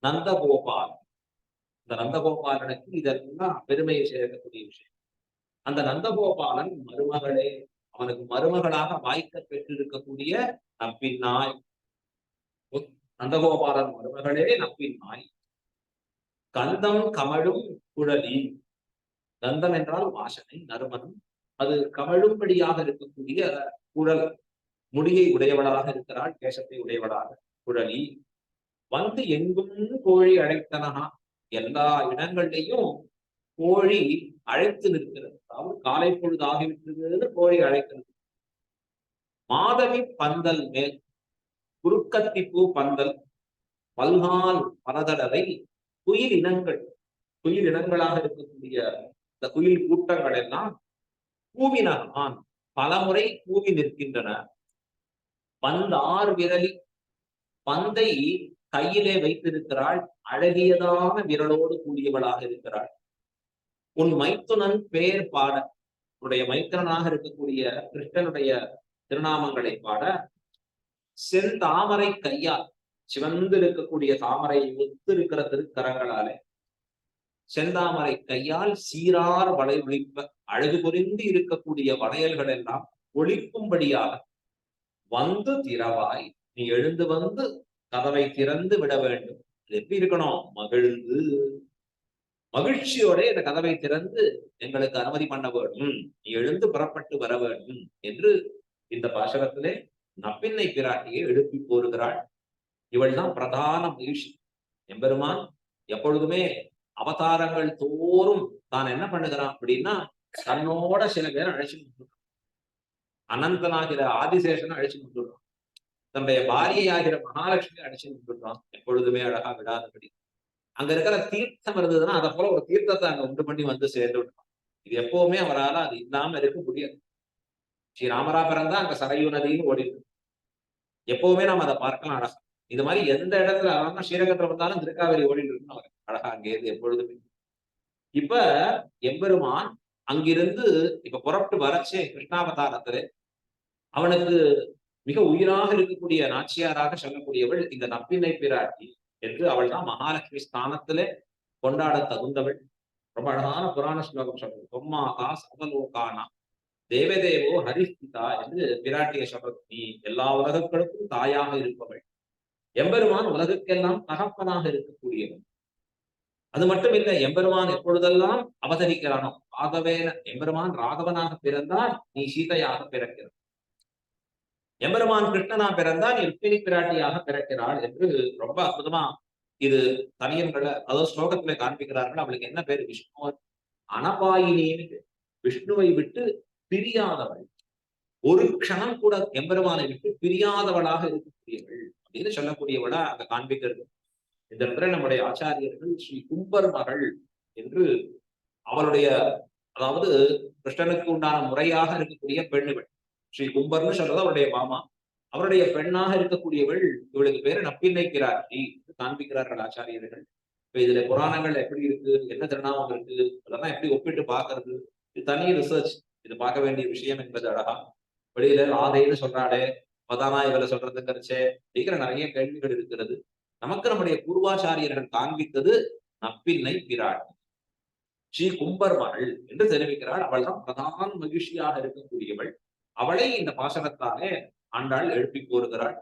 நந்தகோபால். இந்த நந்தகோபாலனுக்கு இதெல்லாம் பெருமையை சேர்க்கக்கூடிய விஷயம். அந்த நந்தகோபாலன் மருமகளே, அவனுக்கு மருமகளாக வாய்க்க பெற்றிருக்கக்கூடிய நப்பின்னாய். நந்தகோபாலன் மருமகளே நப்பின்னாய். கந்தம் கமழும் குழலி. கந்தம் என்றால் வாசனை, நறுமணம். அது கமழும்படியாக இருக்கக்கூடிய குழல், முடியை உடையவளாக இருக்கிறாள், கேசத்தை உடையவளாக. குழலி வந்து எங்கும் கோழி அழைத்தனகா. எல்லா இடங்கள்லையும் கோழி அழைத்து நிற்கிறது. அதாவது காலை பொழுது ஆகிவிட்டது, கோழி அழைக்கிறது. மாதவி பந்தல் மேல், குறுக்கத்தி பூ பந்தல், பல்கால் பலதடவை குயில் இனங்கள், குயில் இனங்களாக இருக்கக்கூடிய இந்த குயில் கூட்டங்கள் எல்லாம் கூவினான் பலமுறை கூவி நிற்கின்றன. பந்தார் விரலி, பந்தை கையிலே வைத்திருக்கிறாள், அழகியதான விரலோடு கூடியவளாக இருக்கிறாள். உன் மைத்துனன் பேர் பாட, உன்னுடைய மைத்திரனாக இருக்கக்கூடிய கிருஷ்ணனுடைய திருநாமங்களை பாட, செந்தாமரை கையால், சிவந்து இருக்கக்கூடிய தாமரையை ஒத்து இருக்கிற திருக்கரங்களாலே, செந்தாமரை கையால் சீரார் வளை ஒழிப்ப, அழகு புரிந்து இருக்கக்கூடிய வளையல்கள் எல்லாம் ஒழிக்கும்படியாக வந்து திறவாய். நீ எழுந்து வந்து கதவை திறந்து விட வேண்டும். இது எப்படி இருக்கணும்? மகிழ்ந்து, மகிழ்ச்சியோட இந்த கதவை திறந்து எங்களுக்கு அனுமதி பண்ண வேண்டும், நீ எழுந்து புறப்பட்டு வர வேண்டும் என்று இந்த பாசகத்திலே நப்பின்னை பிராட்டியை எழுப்பி போருகிறாள். இவள் தான் பிரதான மகிழ்ச்சி. எம்பெருமான் எப்பொழுதுமே அவதாரங்கள் தோறும் தான் என்ன பண்ணுகிறான் அப்படின்னா, தன்னோட சில பேரை அழைச்சிட்டு வந்துடுறான். அனந்தனாகிற ஆதிசேஷனை அழைச்சிட்டு வந்துடுறான். தன்னுடைய பாரியையாகிற மகாலட்சுமி அழைச்சிட்டு வந்துடுறான். எப்பொழுதுமே அழகா விடாதபடி. அங்க இருக்கிற தீர்த்தம் இருந்ததுன்னா அதை போல ஒரு தீர்த்தத்தை அங்க உண்டு பண்ணி வந்து சேர்ந்து விடுறான். இது எப்பவுமே அவரால் அது இல்லாம இருக்க முடியாது. ஸ்ரீ ராமரா பிறந்தா அங்க சரையு நதின்னு ஓடிட்டு எப்பவுமே நாம அதை பார்க்கலாம் அழகா. இது மாதிரி எந்த இடத்துல அவன் ஸ்ரீரங்கத்துல வந்தாலும் திருக்காவேரி ஓடிட்டு இருக்குன்னு அவர் அழகா அங்கே இருந்து எப்பொழுதுமே. இப்ப எம்பெருமான் அங்கிருந்து இப்ப புறப்பட்டு வரச்சே கிருஷ்ணாவதாரத்துல அவனுக்கு மிக உயிராக இருக்கக்கூடிய நாச்சியாராக சொல்லக்கூடியவள் இந்த நப்பினை பிராட்டி என்று அவள் தான் மகாலட்சுமி ஸ்தானத்திலே கொண்டாட தகுந்தவள். ரொம்ப அழகான புராண ஸ்லோகம் சொல்றது. தொம்மாகா சர்வலோகானா தேவதேவோ ஹரிஸ்திதா என்று பிராட்டிய சொல்றது. நீ எல்லா உலகங்களுக்கும் தாயாக இருப்பவள். எம்பெருமான் உலகுக்கெல்லாம் தகப்பனாக இருக்கக்கூடியவன். அது மட்டும் இல்லை, எம்பெருமான் எப்பொழுதெல்லாம் அவதரிக்கிறானோ ராகவேன எம்பெருமான் ராகவனாக பிறந்தால் நீ சீதையாக பிறக்கிறான். எம்பெருமான் கிருஷ்ணனா பிறந்தால் நீ ருக்மிணி பிராட்டியாக பிறக்கிறாள் என்று ரொம்ப அற்புதமா இது தனியன்களை அதாவது ஸ்லோகத்துல காண்பிக்கிறார்கள். அவளுக்கு என்ன பேரு? விஷ்ணு அனபாயினின்னு. விஷ்ணுவை விட்டு பிரியாதவள், ஒரு க்ஷணம் கூட எம்பெருமானை விட்டு பிரியாதவளாக இருக்கக்கூடியவள் அப்படின்னு சொல்லக்கூடியவளா அங்க காண்பிக்கிறது. இந்த இடத்துல நம்முடைய ஆச்சாரியர்கள் ஸ்ரீ கும்பர் மகள் என்று அவளுடைய அதாவது கிருஷ்ணனுக்கு உண்டான முறையாக இருக்கக்கூடிய பெண்ணுகள் ஸ்ரீ கும்பர்னு சொல்றது அவருடைய மாமா. அவருடைய பெண்ணாக இருக்கக்கூடியவள் இவளுக்கு பேரு நப்பின்னை பிராட்டி காண்பிக்கிறார்கள் ஆச்சாரியர்கள். இப்ப இதுல புராணங்கள் எப்படி இருக்கு, என்ன திருநாமம் இருக்கு, அதெல்லாம் எப்படி ஒப்பிட்டு பாக்குறது, இது தனி ரிசர்ச். இது பார்க்க வேண்டிய விஷயம் என்பது அழகா. வெளியில ராதைன்னு சொல்றாளே மதானா இவளை சொல்றதுங்கிறச்சே அப்படிங்கிற நிறைய கேள்விகள் இருக்கிறது. நமக்கு நம்முடைய பூர்வாச்சாரியர்கள் காண்பித்தது நப்பின்னை பிராட்டி ஸ்ரீ கும்பர் மகள் என்று தெரிவிக்கிறாள். அவள் தான் பிரதான மகிழ்ச்சியாக இருக்கக்கூடியவள். அவளை இந்த பாசனத்தாலே ஆண்டாள் எழுப்பி கூறுகிறாள்.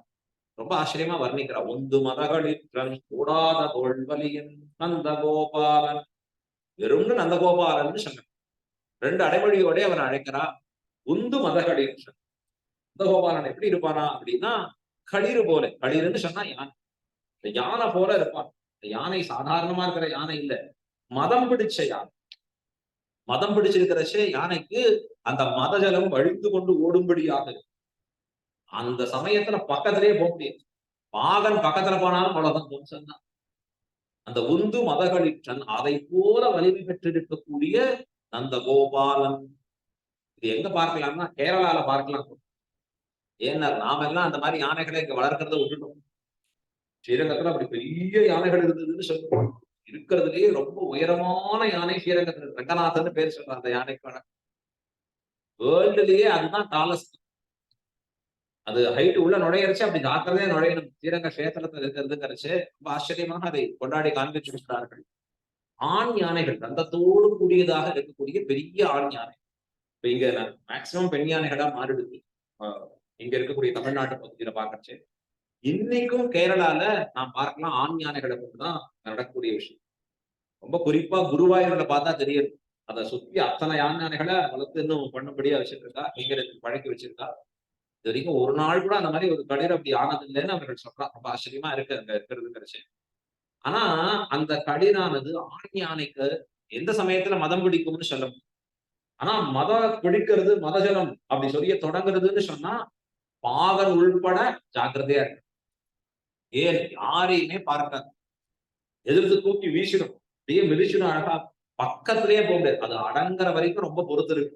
ரொம்ப ஆச்சரியமா வர்ணிக்கிறாள். ஒந்து மதகளின் கூடாத தோல்வலியின் நந்தகோபாலன். வெறும்னு நந்தகோபாலன் சொன்ன ரெண்டு அடைமொழியோட அவன் அழைக்கிறா. உந்து மதகளின் நந்தகோபாலன் எப்படி இருப்பானா அப்படின்னா களிறு போல. களிறுன்னு சொன்னா யானை. இந்த யானை போல இருப்பான். இந்த யானை சாதாரணமா இருக்கிற யானை இல்ல, மதம் பிடிச்ச யானை. மதம் பிடிச்சிருக்கிறச்சே யானைக்கு அந்த மதஜலம் வழிந்து கொண்டு ஓடும்படியாக அந்த சமயத்துல பக்கத்திலேயே போக முடியாது. பாகன் பக்கத்துல போனாலும் அவ்வளவுதான் துவம்சம் தான். அந்த உந்து மதகளிற்றன் அதை போல வலிமை பெற்றிருக்கக்கூடிய நந்த கோபாலன். இது எங்க பார்க்கலாம்னா கேரளால பார்க்கலாம். ஏன்னா நாம எல்லாம் அந்த மாதிரி யானைகளை இங்க வளர்க்கறத விட்டுட்டோம். ஸ்ரீரங்கத்துல அப்படி பெரிய யானைகள் இருந்ததுன்னு சொல்லுவோம். இருக்கிறதுலயே ரொம்ப உயரமான யானை ஸ்ரீரங்கத்துல ரங்கநாதன் பேர் சொல்றாங்க. அந்த யானைக்கான வேர்ல்டுலயே அதுதான் டாலஸ்ட். அது ஹைட் உள்ள நுழையரிச்சு அப்படி ஜாக்கிரதையா நுழையணும். ஸ்ரீரங்க கஷேத்திரத்துல இருக்கிறதுங்கிறச்சு ரொம்ப ஆச்சரியமாக அதை கொண்டாடி காண்பிச்சிருக்கிறார்கள். ஆண் யானைகள் தந்தத்தோடு கூடியதாக இருக்கக்கூடிய பெரிய ஆண் யானை. இப்ப இங்க மேக்சிமம் பெண் யானைகளா மாறிடுது. இங்க இருக்கக்கூடிய தமிழ்நாட்டு பகுதியில பாக்கச்சு. இன்னைக்கும் கேரளால நாம் பார்க்கலாம் ஆண் யானைகளை கொண்டுதான் நடக்கக்கூடிய விஷயம். ரொம்ப குறிப்பா குருவாயூர்ல பார்த்தா தெரியுது. அதை சுத்தி அத்தனை யானைகளை வளர்த்து இன்னும் பண்ணும்படியா வச்சிருக்கா, நீங்க பழக்கி வச்சிருக்கா. இது வரைக்கும் ஒரு நாள் கூட அந்த மாதிரி ஒரு கடிர் அப்படி ஆனது இல்லைன்னு அவர்கள் சொல்றான். ரொம்ப ஆச்சரியமா இருக்கு அங்க இருக்கிறது கிடைச்சு. ஆனா அந்த கடிரானது ஆண் யானைக்கு எந்த சமயத்துல மதம் பிடிக்கும்னு சொல்ல முடியும். ஆனா மதம் பிடிக்கிறது மதஜலம் அப்படி சொல்லிய தொடங்குறதுன்னு சொன்னா பாகன் உள்பட ஜாக்கிரதையா இருக்கு. ஏன் யாரையுமே பார்க்காது, எதிர்த்து தூக்கி வீசிடும், அப்படியே மிதிச்சிடும். அழகா பக்கத்திலேயே போக முடியாது. அது அடங்குற வரைக்கும் ரொம்ப பொறுத்து இருக்கு.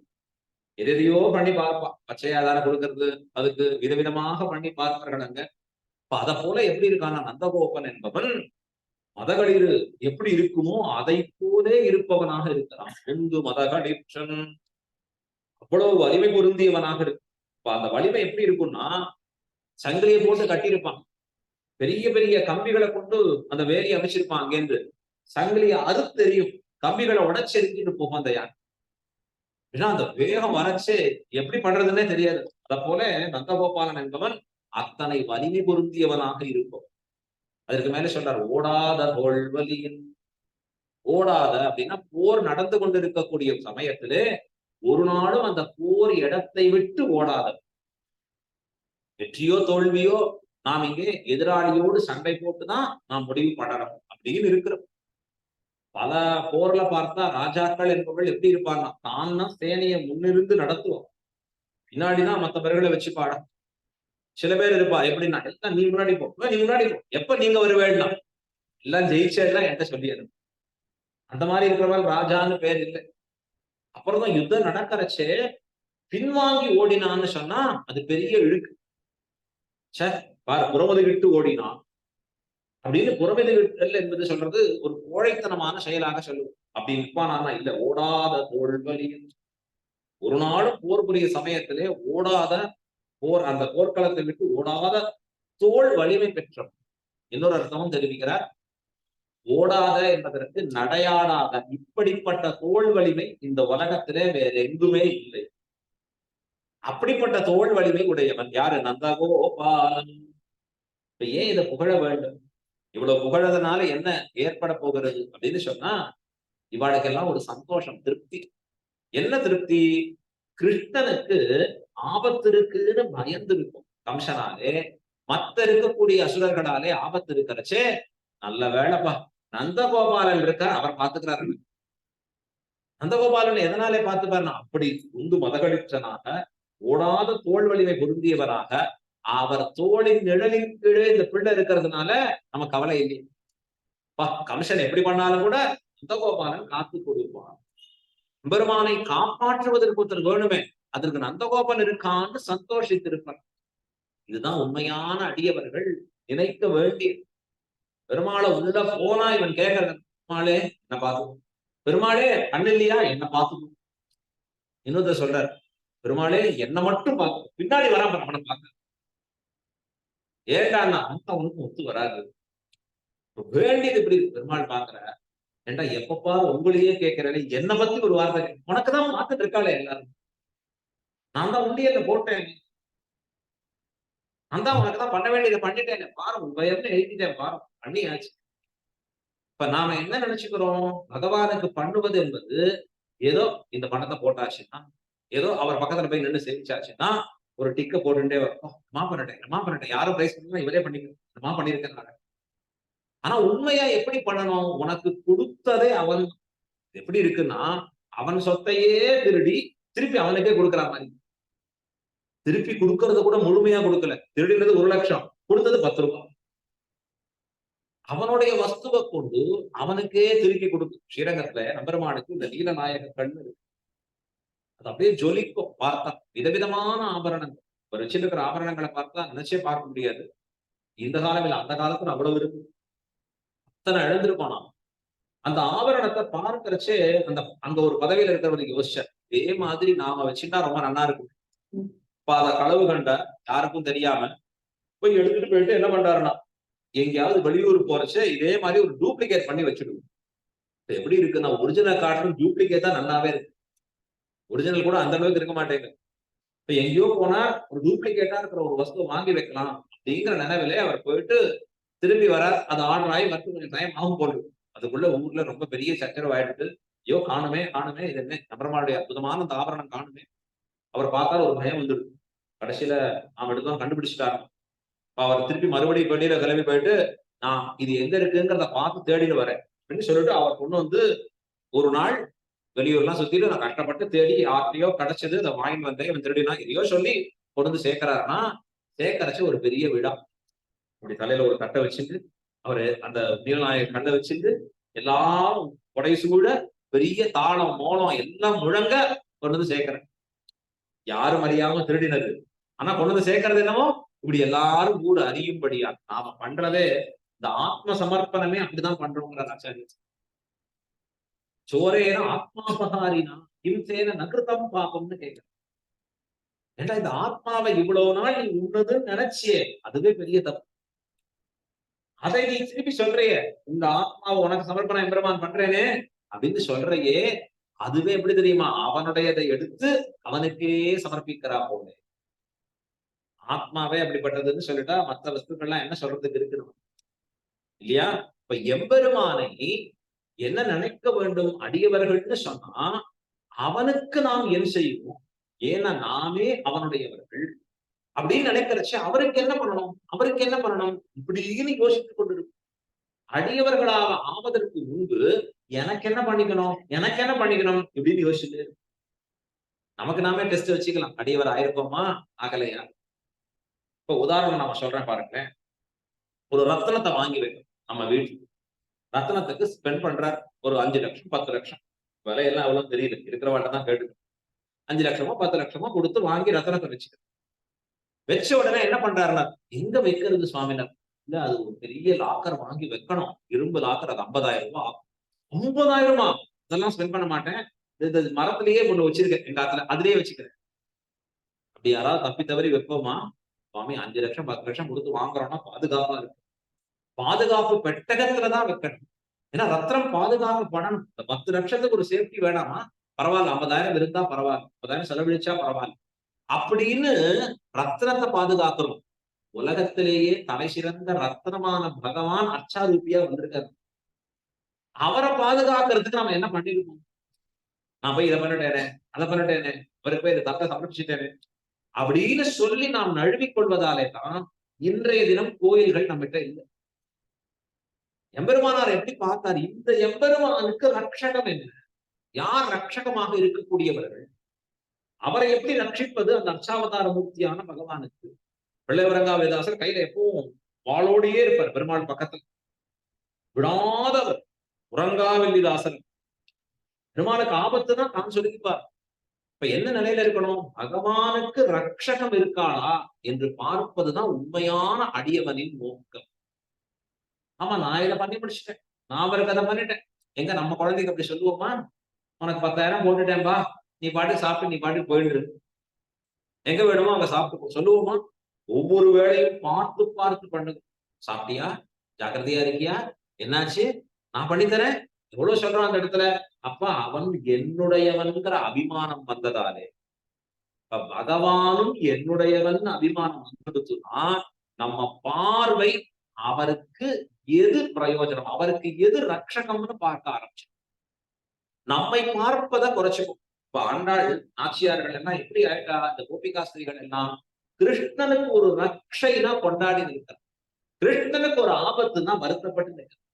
எதையோ பண்ணி பார்ப்பா. பச்சையாதாரம் கொடுக்கறது, அதுக்கு விதவிதமாக பண்ணி பார்ப்பார்கள் அங்க. இப்ப அதை போல எப்படி இருக்கான நந்தகோபன் என்பவன் மதகளிரு எப்படி இருக்குமோ அதை போலே இருப்பவனாக இருக்கிறான். உந்து மதகளிற்றன் அவ்வளவு வலிமை பொருந்தியவனாக இருக்கு. இப்ப அந்த வலிமை எப்படி இருக்கும்னா சங்கிலியை போட்டு கட்டியிருப்பான். பெரிய பெரிய கம்பிகளை கொண்டு அந்த வேலி அமைச்சிருப்பான். அங்கேருந்து சங்கிலியை அறுத்து தெரியும், கம்பிகளை உடைச்செறிஞ்சிட்டு போகும் அந்த யானை. ஏன்னா அந்த வேகம் வரைச்சு எப்படி பண்றதுன்னே தெரியாது. அத போல நந்தகோபாலன் என்பவன் அத்தனை வலிமை பொருந்தியவனாக இருக்கும். அதற்கு மேல சொல்றார் ஓடாத தோல்வலியின். ஓடாத அப்படின்னா போர் நடந்து கொண்டிருக்கக்கூடிய சமயத்திலே ஒரு நாளும் அந்த போர் இடத்தை விட்டு ஓடாத. வெற்றியோ தோல்வியோ நாம் இங்கே எதிராளியோடு சண்டை போட்டுதான் நாம் முடிவு பண்ணணும் அப்படின்னு இருக்கிறோம். பல போர்ல பார்த்தா ராஜாக்கள் என்பவர்கள் எப்படி இருப்பாங்க, தான் தான் சேனையை முன்னிருந்து நடத்துவோம், பின்னாடிதான் மற்றவர்களை வச்சு பாட. சில பேர் இருப்பா எப்படின்னா, எல்லாம் நீ முன்னாடி போ, நீ முன்னாடி போ, எப்ப நீங்க வருவேன்னா எல்லாம் ஜெயிச்செல்லாம் என்கிட்ட சொல்லியது. அந்த மாதிரி இருக்கிறவங்க ராஜான்னு பேர் இல்லை. அப்புறம் தான் யுத்தம் நடக்கிறச்சே பின்வாங்கி ஓடினான்னு சொன்னா அது பெரிய இழுக்கு. சே பாரு புறமுதுகிட்டு ஓடினான் அப்படின்னு. புறமுதுகிட்டல் என்பது சொல்றது ஒரு கோழைத்தனமான செயலாக சொல்லுவோம். அப்படி நிற்பானா இல்ல, ஓடாத தோல்வலி. ஒரு நாளும் போர் புரிய சமயத்திலே ஓடாத போர், அந்த போர்க்களத்தை விட்டு ஓடாத தோல் வலிமை பெற்றோம். இன்னொரு அர்த்தமும் தெரிவிக்கிறார். ஓடாத என்பதற்கு நடையாடாத, இப்படிப்பட்ட தோல் வலிமை இந்த உலகத்திலே வேற எங்குமே இல்லை. அப்படிப்பட்ட தோல் வலிமை உடையவன் யாரு? நந்தகோபாலன். இப்ப ஏன் இதை புகழ வேண்டும்? இவ்வளவு புகழதுனால என்ன ஏற்பட போகிறது அப்படின்னு சொன்னா, இவாளுக்கெல்லாம் ஒரு சந்தோஷம், திருப்தி. என்ன திருப்தி? கிருஷ்ணனுக்கு ஆபத்து இருக்குன்னு பயந்து இருக்கும் கம்சனாலே, மத்த இருக்கக்கூடிய அசுரர்களாலே ஆபத்து இருக்கிறச்சே, நல்ல வேலைப்பா நந்தகோபாலன் இருக்கார், அவர் பார்த்துக்கிறாரு. நந்தகோபாலன் எதனாலே பார்த்துப்பாருன்னா, அப்படி உந்து மதகளிற்றனாக, ஓடாத தோல் வலிமை பொருந்தியவராக, அவர் தோளின் நிழலின் கீழே இந்த பிள்ளை இருக்கிறதுனால நம்ம கவலை இல்லை. கம்சன் எப்படி பண்ணாலும் கூட நந்தகோபாலன் காத்து கொடுப்பான். பெருமானை காப்பாற்றுவதற்கு ஒருத்தர் வேணுமே, அதற்கு நந்தகோபாலன் இருக்கான்னு சந்தோஷித்திருப்பார். இதுதான் உண்மையான அடியவர்கள் நினைக்க வேண்டிய. பெருமாளை உள்ள போனா இவன் கேட்கறது, பெருமாளே என்ன பார்த்து, பெருமாளே கண்ணு இல்லையா என்ன பார்த்துக்கும். இன்னொருத்த சொல்றார், பெருமாளே என்ன மட்டும் பார்க்கும், பின்னாடி வராம அவனை பார்க்க. ஏண்டான்னா அவனுக்கு ஒத்து வராது. வேண்டியது இப்படி பெருமாள் பாக்குற, ஏண்டா எப்பப்பாரு உங்களையே கேட்கிறேன், என்னை பத்தி ஒரு வார்த்தை, உனக்குதான் பார்த்துட்டு இருக்காளே எல்லாரும், நான் தான் உண்டியல்ல போட்டேன், நான் தான் உனக்குதான் பண்ண வேண்டியதை பண்ணிட்டேன், பாரு உன் பயம்னு எழுதிட்டேன், பாரு பண்ணியாச்சு. இப்ப நாம என்ன நினைச்சுக்கிறோம், பகவானுக்கு பண்ணுவது என்பது ஏதோ இந்த பணத்தை போட்டாச்சுன்னா, ஏதோ அவர் பக்கத்துல போய் நின்று சேவிச்சாச்சுன்னா ஒரு டிக்க போட்டுட்டே வரும், மா பண்ணிட்டேன் யாரும் பிரைஸ் பண்ணா இவரே பண்ணிக்க பண்ணிருக்கேன். ஆனா உண்மையா எப்படி பண்ணணும்? உனக்கு கொடுத்ததே அவன். எப்படி இருக்குன்னா, அவன் சொத்தையே திருடி திருப்பி அவனுக்கே கொடுக்குற மாதிரி. திருப்பி கொடுக்கறது கூட முழுமையா கொடுக்கல, திருடினது 1,00,000, கொடுத்தது 10 ரூபாய். அவனுடைய வஸ்துவை கொண்டு அவனுக்கே திருப்பி கொடுக்கும். ஸ்ரீரங்கத்துல நம்பெருமானுக்கு இந்த நீலநாயக கண்ணு இருக்கு, அது அப்படியே ஜொலிக்கும் பார்த்தா. விதவிதமான ஆபரணங்கள், ஒரு வச்சிருக்கிற ஆபரணங்களை பார்த்தா நினைச்சே பார்க்க முடியாது. இந்த காலம் இல்ல, அந்த காலத்துல அவ்வளவு இருக்கு. அத்தனை இழந்திருப்பானா. அந்த ஆபரணத்தை பார்க்கறச்சே அந்த அங்க ஒரு பதவியில இருக்கிறவனுக்கு யோசிச்சார், இதே மாதிரி நாம வச்சுட்டா ரொம்ப நல்லா இருக்கும். இப்ப அத களவு கண்ட யாருக்கும் தெரியாம போய் எடுத்துட்டு போயிட்டு என்ன பண்றாருன்னா, எங்கேயாவது வெளியூர் போறச்சே இதே மாதிரி ஒரு டூப்ளிகேட் பண்ணி வச்சுடுவோம். எப்படி இருக்குன்னா, ஒரிஜினல் கார்டும் டூப்ளிகேட் தான் நல்லாவே இருக்கு. ஒரிஜினல் கூட அந்த அளவுக்கு இருக்க மாட்டேங்க. இப்ப எங்கேயோ போனா ஒரு டூப்ளிகேட்டா இருக்கிற ஒரு வஸ்துவை வாங்கி வைக்கலாம் அப்படிங்கிற நினைவிலே அவர் போயிட்டு திரும்பி வர, அது ஆர்டர் ஆகி வரது கொஞ்சம் டைம் ஆகும் போடு. அதுக்குள்ள ஊர்ல ரொம்ப பெரிய சச்சரவு ஆயிடுது. ஐயோ காணுமே இது என்ன நம்பெருமாளுடைய அற்புதமான அந்த ஆபரணம் காணுமே. அவர் பார்த்தா ஒரு பயம் வந்துடுது. கடைசியில நாம எடுத்தோம் கண்டுபிடிச்சிட்டாரு. அவர் திருப்பி மறுபடியும் வெளியில கிளம்பி போயிட்டு, நான் இது எங்க இருக்குங்கிறத பார்த்து தேடிட்டு வரேன் அப்படின்னு சொல்லிட்டு அவர் கொண்டு வந்து, ஒரு நாள் வெளியூர்லாம் சுத்திட்டு நான் கஷ்டப்பட்டு தேடி யார்கிட்டயோ கிடைச்சது, அதை வாங்கிட்டு வந்தேன், இவன் திருடினா எதையோ சொல்லி கொண்டு வந்து சேர்க்கிறாருன்னா, சேர்க்கரைச்சு ஒரு பெரிய விழா. அப்படி தலையில ஒரு கட்டை வச்சுட்டு, அவரு அந்த நீலநாயக கண்ணை வச்சுட்டு, எல்லாரும் கொடை சூழ பெரிய தாளம் மோளம் எல்லாம் முழங்க கொண்டு வந்து சேர்க்கிறேன். யாரும் அறியாம திருடினது, ஆனா கொண்டு வந்து சேர்க்கறது என்னமோ இப்படி எல்லாரும் கூட அறியும்படியா. நாம பண்றதே இந்த ஆத்ம சமர்ப்பணமே அப்படிதான் பண்றோங்கிற ஆச்சாரிய. சோரேன ஆத்மாபகாரினா ஹிம்சேன நகிருதம் பாபம்னு கேட்கிறேன். ஏன்னா இந்த ஆத்மாவை இவ்வளவு நாள் நீ உன்னதுன்னு நினைச்சியே, அதுவே பெரிய தப்பு. அதை நீ திருப்பி சொல்றையே, இந்த ஆத்மாவை உனக்கு சமர்ப்பணம் எம்பெருமான் பண்றேனே அப்படின்னு சொல்றையே, அதுவே எப்படி தெரியுமா, அவனுடையதை எடுத்து அவனுக்கே சமர்ப்பிக்கிறா போல. ஆத்மாவே அப்படிப்பட்டதுன்னு சொல்லிட்டா மற்ற வஸ்துக்கள்லாம் என்ன சொல்றதுக்கு இருக்கணும் இல்லையா? இப்ப எம்பெருமானை என்ன நினைக்க வேண்டும் அடியவர்கள்னு சொன்னா, அவனுக்கு நாம் என் செய்வோம். ஏன்னா நாமே அவனுடையவர்கள். அப்படின்னு நினைக்கிறச்சு அவருக்கு என்ன பண்ணணும், அவருக்கு என்ன பண்ணணும் இப்படின்னு யோசித்துக் கொண்டிருக்கும். அடியவர்களாக ஆவதற்கு முன்பு எனக்கு என்ன பண்ணிக்கணும், எனக்கு என்ன பண்ணிக்கணும் இப்படின்னு யோசிச்சுட்டு நமக்கு நாமே டெஸ்ட் வச்சுக்கலாம். அடியவர் ஆயிருக்கோமா, ஆகலையா? இப்ப உதாரணம் நம்ம சொல்றேன் பாருங்களேன். ஒரு ரத்தினத்தை வாங்கி வைக்கணும் நம்ம வீட்டுல. ரத்தினத்துக்கு ஸ்பெண்ட் பண்றார் ஒரு 5 லட்சம் 10 லட்சம். விலையெல்லாம் அவ்வளவு தெரியல. இருக்கிறவாட்ட தான் கேட்டு 5 லட்சமோ 10 லட்சமோ கொடுத்து வாங்கி ரத்தினத்தை வச்சுக்க. வச்ச உடனே என்ன பண்றாருன்னா, எங்க வைக்கிறது சுவாமினார்? இல்ல அது ஒரு பெரிய லாக்கர் வாங்கி வைக்கணும். இரும்பு லாக்கர் அது 50,000 ரூபாய் ஆகும். 50,000 இதெல்லாம் ஸ்பெண்ட் பண்ண மாட்டேன். இது மரத்திலேயே கொண்டு வச்சிருக்கேன் எங்க ஆத்துல. அதிலேயே வச்சுக்கிறேன். அப்படி யாராவது தப்பி தவறி வைப்போமா? சுவாமி 5 லட்சம் 10 லட்சம் கொடுத்து வாங்குறோம்னா பாதுகாப்பா இருக்கு. பாதுகாப்பு பெட்டகத்துலதான் வைக்கணும். ஏன்னா ரத்னம் பாதுகாக்கப்படணும். இந்த 10 லட்சத்துக்கு ஒரு சேஃப்டி வேணாமா? பரவாயில்ல 50,000 இருந்தா பரவாயில்ல. 50,000 செலவழிச்சா பரவாயில்ல. அப்படின்னு ரத்னத்தை பாதுகாக்கணும். உலகத்திலேயே தலை சிறந்த ரத்னமான பகவான் அர்ச்சாரூபியா வந்திருக்காரு. அவரை பாதுகாக்கிறதுக்கு நம்ம என்ன பண்ணிருக்கோம்? நான் போய் இதை பண்ணிட்டேனே, அதை பண்ணிட்டேனே, அவருக்கு போய் இதை தக்க சமர்ப்பிச்சுட்டேனே அப்படின்னு சொல்லி நாம் நழுவிக் கொள்வதாலே தான் இன்றைய தினம் கோயில்கள் நம்மகிட்ட இல்லை. எம்பெருமானார் எப்படி பார்த்தார்? இந்த எம்பெருமானுக்கு ரட்சகம் என்ன? யார் ரட்சகமாக இருக்கக்கூடியவர்கள்? அவரை எப்படி ரட்சிப்பது? அந்த அர்ச்சாவதார மூர்த்தியான பகவானுக்கு. பிள்ளைவரங்காவேதாசர் கையில எப்பவும் வாளோடையே இருப்பார். பெருமாள் பக்கத்தில் விடாதவர். உறங்காவல்லிதாசன் பெருமாளுக்கு ஆபத்து தான் தான் சொல்லிப்பார். இப்ப என்ன நிலையில இருக்கணும்? பகவானுக்கு ரட்சகம் இருக்காளா என்று பார்ப்பதுதான் உண்மையான அடியவனின் நோக்கம். ஆமா நான் இதை பண்ணி முடிச்சுட்டேன், நான் அவருக்கு அதை பண்ணிட்டேன். எங்க நம்ம குழந்தைக்கு அப்படி சொல்லுவோமா? உனக்கு 10,000 போட்டுட்டேன்பா, நீ பாட்டு சாப்பிட்டு நீ பாட்டு போயிடு, எங்க வேணுமோ அங்க சாப்பிட்டு சொல்லுவோமா? ஒவ்வொரு வேளையும் பார்த்து பார்த்து பண்ணுங்க. சாப்பிட்டியா? ஜாக்கிரதையா இருக்கியா? என்னாச்சு? நான் பண்ணித்தரேன். எவ்வளவு சொல்றான் அந்த இடத்துல. அப்ப அவன் என்னுடையவன்கிற அபிமானம் வந்ததாலே, இப்ப பகவானும் என்னுடையவன் அபிமானம் வந்துடுச்சுன்னா நம்ம பார்வை அவருக்கு எது பிரயோஜனம், அவருக்கு எது ரட்சகம்னு பார்க்க ஆரம்பிச்சு நம்மை பார்ப்பதை குறைச்சுக்கும். இப்ப ஆண்டாள் நாச்சியார்கள் எல்லாம் எப்படி ஆயிட்டா? இந்த கோபிகாஸ்திரிகள் எல்லாம் கிருஷ்ணனுக்கு ஒரு ரட்சைனா கொண்டாடி நிற்கிறார். கிருஷ்ணனுக்கு ஒரு ஆபத்துனா வருத்தப்பட்டு நிற்கிறார்.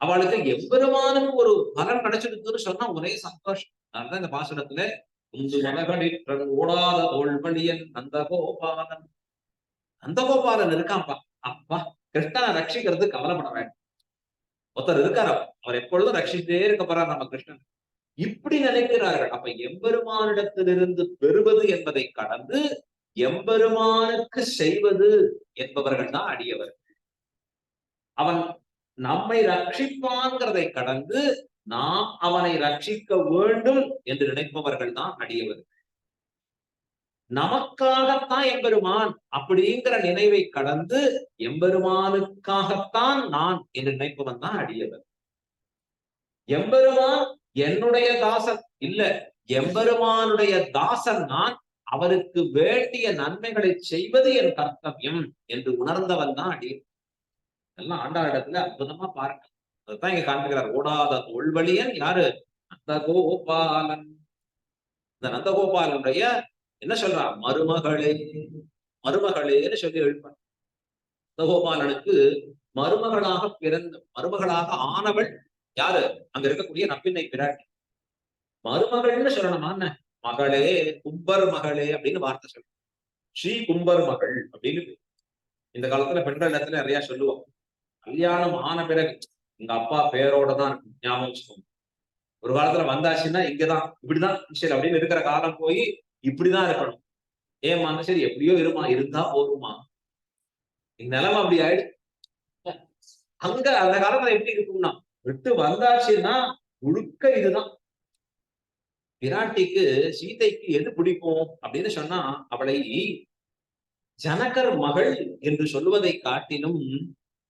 அவளுக்கு எம்பெருமானுக்கு ஒரு பலன் கிடைச்சிருக்குன்னு சொன்னா ஒரே சந்தோஷம். அதனால இந்த பாசுரத்துல உந்து மனகளில் ஓடாத தோல்வழியன் நந்தகோபாலன். நந்தகோபாலன் இருக்கான்ப்பா. அப்பா கிருஷ்ணனை ரட்சிக்கிறது கவலைப்பட வேண்டும். ஒருத்தர் இருக்கார், அவர் எப்பொழுதும் ரட்சித்தே இருக்க போறார் நம்ம கிருஷ்ணன். இப்படி நினைக்கிறார்கள். அப்ப எம்பெருமானிடத்திலிருந்து பெறுவது என்பதை கடந்து எம்பெருமானுக்கு செய்வது என்பவர்கள் தான் அடியவர். அவன் நம்மை ரட்சிப்பான்கிறதை கடந்து நாம் அவனை ரட்சிக்க வேண்டும் என்று நினைப்பவர்கள் தான் அடியவர். நமக்காகத்தான் எம்பெருமான் அப்படிங்கிற நினைவை கடந்து எம்பெருமானுக்காகத்தான் நான் என்று நினைப்பவன் தான் அடியவர். எம்பெருமான் என்னுடைய தாசன் இல்ல, எம்பெருமானுடைய தாசன் நான், அவருக்கு வேண்டிய நன்மைகளை செய்வது என் கர்த்தவியம் என்று உணர்ந்தவன் தான் அடியவர். எல்லாம் ஆண்டாளிடத்துல அற்புதமா பாருங்க. அதைத்தான் இங்க காண்பிக்கிறார். ஓடாத தோல்வழியன் யாரு? நந்தகோபாலன். இந்த நந்தகோபாலனுடைய என்ன சொல்றான்? மருமகளே, மருமகளேன்னு சொல்லி எழுப்பார். நந்தகோபாலனுக்கு மருமகளாக பிறந்த, மருமகளாக ஆனவள் யாரு? அங்க இருக்கக்கூடிய நப்பின்னை பிராட்டி. மருமகள்னு சொல்லணுமா? மகளே, கும்பர் மகளே அப்படின்னு வார்த்தை சொல்லணும். ஸ்ரீ கும்பர் மகள் அப்படின்னு இந்த காலத்துல பெண்கள் இடத்துல நிறைய சொல்லுவோம். கல்யாணம் ஆன பிறகு எங்க அப்பா பேரோட தான் இருக்கும், ஞாபகம் வச்சுக்கோங்க. ஒரு காலத்துல வந்தாச்சுன்னா இங்கதான் இப்படிதான் சரி அப்படின்னு இருக்கிற காலம் போய் இப்படிதான் இருக்கணும். ஏமா சரி எப்படியோ இருமா, இருந்தா போருமா. நிலைமை அப்படி ஆயிடுச்சு. அங்க அந்த காலத்துல எப்படி இருக்கும்னா விட்டு வந்தாச்சுன்னா முழுக்க இதுதான். பிராட்டிக்கு சீதைக்கு எது பிடிக்கும் அப்படின்னு சொன்னா அவளை ஜனகர் மகள் என்று சொல்வதை காட்டிலும்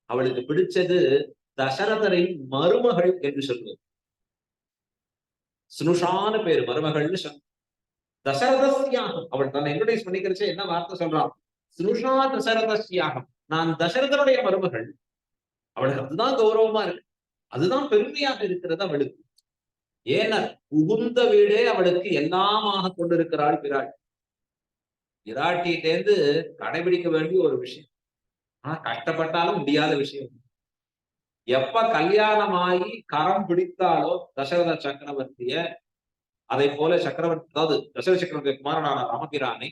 அவளுக்கு பிடிச்சது தசரதரின் மருமகள் என்று சொல்வது. ஸ்னுஷான பேரு மருமகள்னு சொன்ன. தசரதஸ்யாகம் அவள் தன்னை இன்ட்ரோடியூஸ் பண்ணிக்கிறச்ச என்ன வார்த்தை சொல்றான்? ஸ்னுஷா தசரதஸ்யாகம், நான் தசரதனுடைய மருமகள். அவளுக்கு அதுதான் கௌரவமா இருக்கு, அதுதான் பெருமையாக இருக்கிறது அவளுக்கு. ஏன்னா புகுந்த வீடே அவளுக்கு எல்லாமாக கொண்டிருக்கிறாள் பிராட்டி. விராட்டிட்டேந்து கடைபிடிக்க வேண்டிய ஒரு விஷயம். ஆனா கஷ்டப்பட்டாலும் முடியாத விஷயம். எப்ப கல்யாணமாகி கரம் பிடித்தாலோ தசரத சக்கரவர்த்திய, அதை போல சக்கரவர்த்தி, அதாவது தசரத சக்கரவர்த்தி குமாரனான ராமபிரானை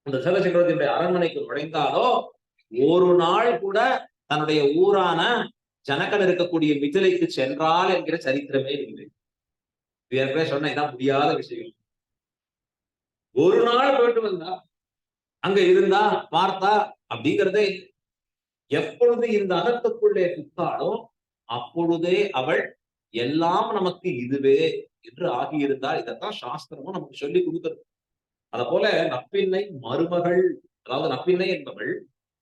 அந்த தசரத சக்கரவர்த்தியுடைய அரண்மனைக்கு நுழைந்தாலோ ஒரு நாள் கூட தன்னுடைய ஊரான ஜனகன் இருக்கக்கூடிய மிதிலைக்கு சென்றால் என்கிற சரித்திரமே இல்லை. ஏற்கனவே சொன்ன இதான் முடியாத விஷயம். ஒரு நாள் போயிட்டு வந்தா, அங்க இருந்தா பார்த்தா அப்படிங்கிறதே எப்பொழுது இந்த அகத்துக்குள்ளே புத்தாளோ அப்பொழுதே அவள் எல்லாம் நமக்கு இதுவே என்று ஆகியிருந்தால், இதைத்தான் சாஸ்திரமும் நமக்கு சொல்லி கொடுக்கிறது. அத போல நப்பின்னை மருமகள், அதாவது நப்பின்னை என்பவள்